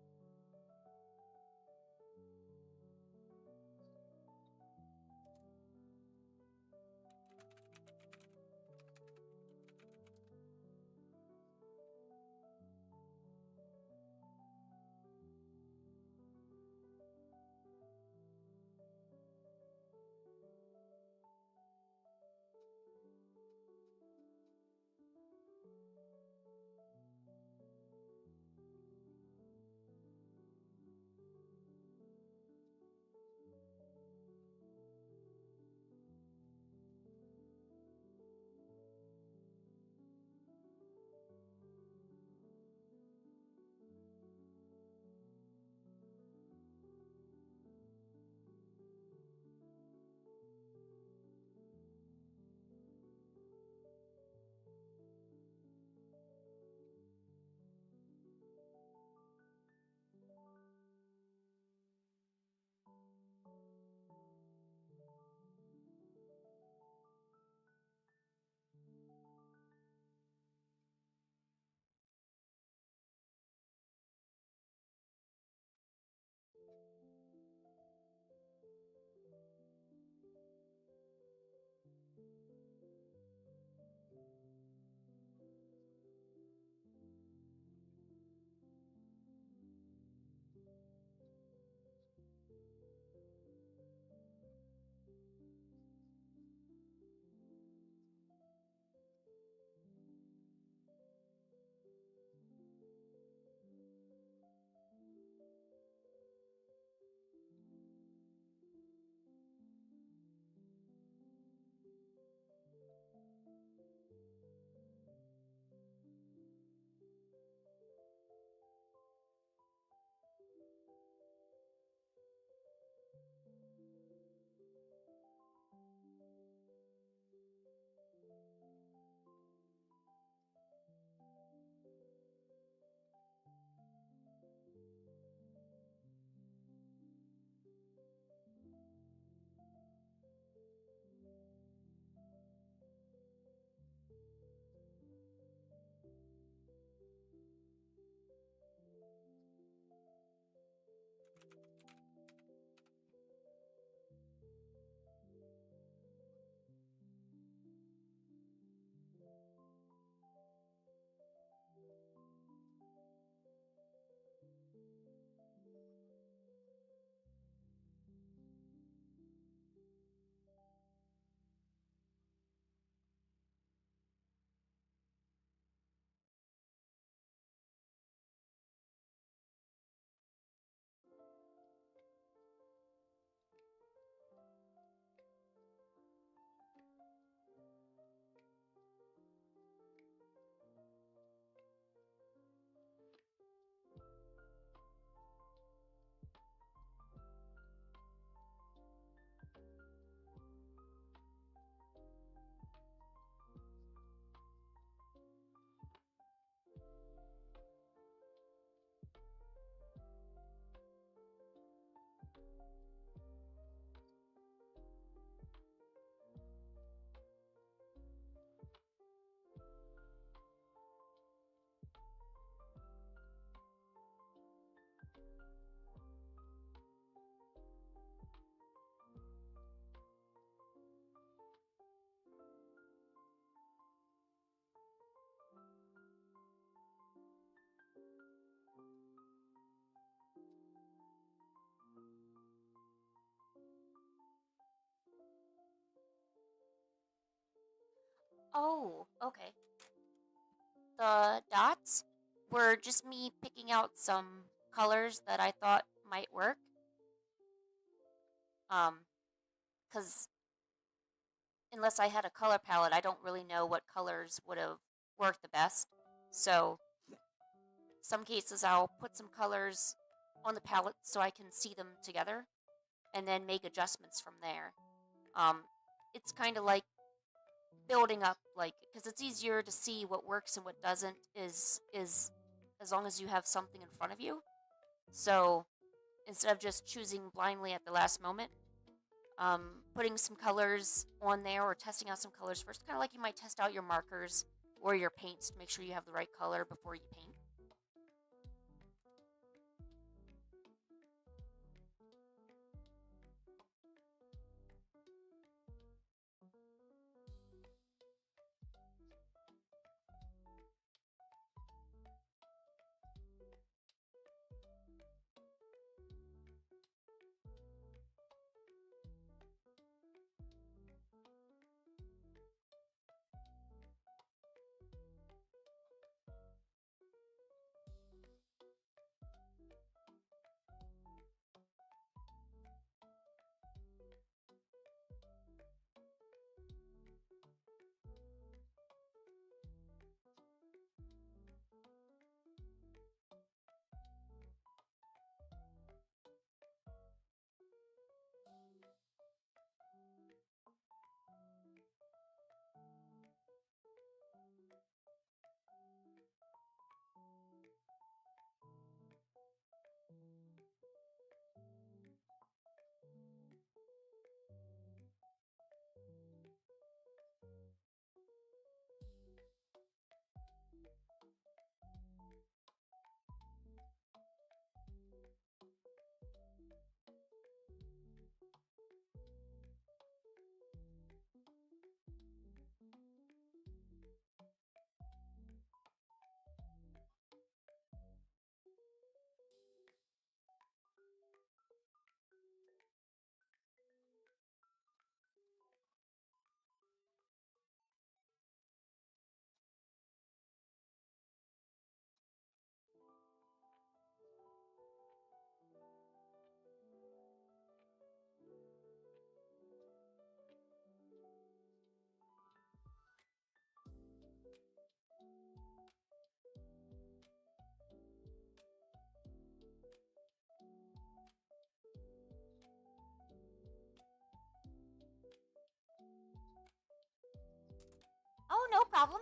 Speaker 2: Oh, okay. The dots were just me picking out some colors that I thought might work. Because unless I had a color palette, I don't really know what colors would have worked the best. So, some cases I'll put some colors on the palette so I can see them together and then make adjustments from there. Um, it's kind of like building up, like, because it's easier to see what works and what doesn't is as long as you have something in front of you. So instead of just choosing blindly at the last moment, putting some colors on there or testing out some colors first, kind of like you might test out your markers or your paints to make sure you have the right color before you paint. problem.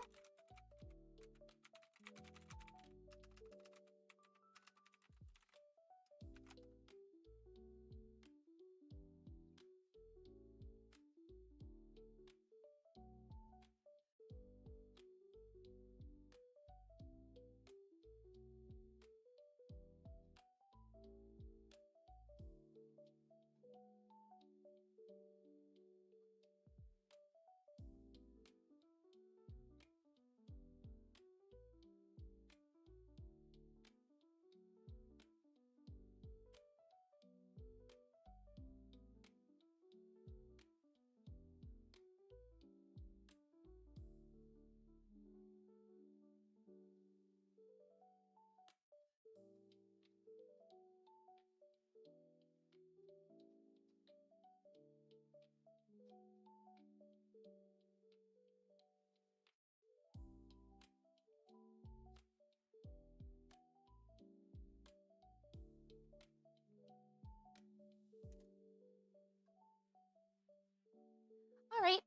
Speaker 2: All right.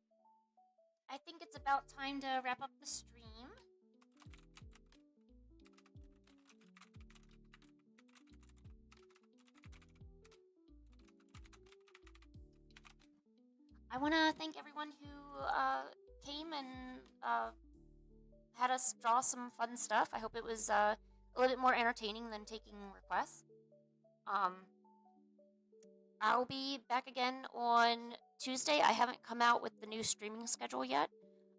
Speaker 2: I think it's about time to wrap up the stream. I want to thank everyone who came and had us draw some fun stuff. I hope it was a little bit more entertaining than taking requests. I'll be back again on Tuesday. I haven't come out with the new streaming schedule yet.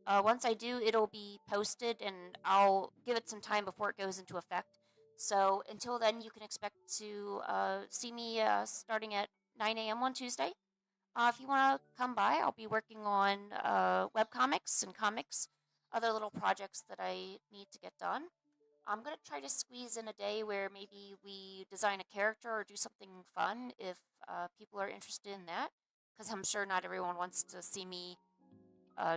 Speaker 2: Once I do, it'll be posted, and I'll give it some time before it goes into effect. So until then, you can expect to see me starting at 9 a.m. on Tuesday. If you want to come by, I'll be working on webcomics and comics, other little projects that I need to get done. I'm going to try to squeeze in a day where maybe we design a character or do something fun if people are interested in that, because I'm sure not everyone wants to see me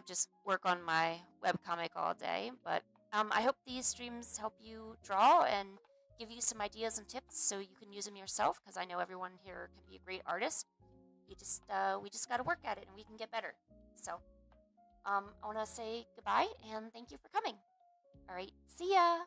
Speaker 2: just work on my webcomic all day. But I hope these streams help you draw and give you some ideas and tips so you can use them yourself, because I know everyone here can be a great artist. We just got to work at it and we can get better. So I want to say goodbye and thank you for coming. All right, see ya.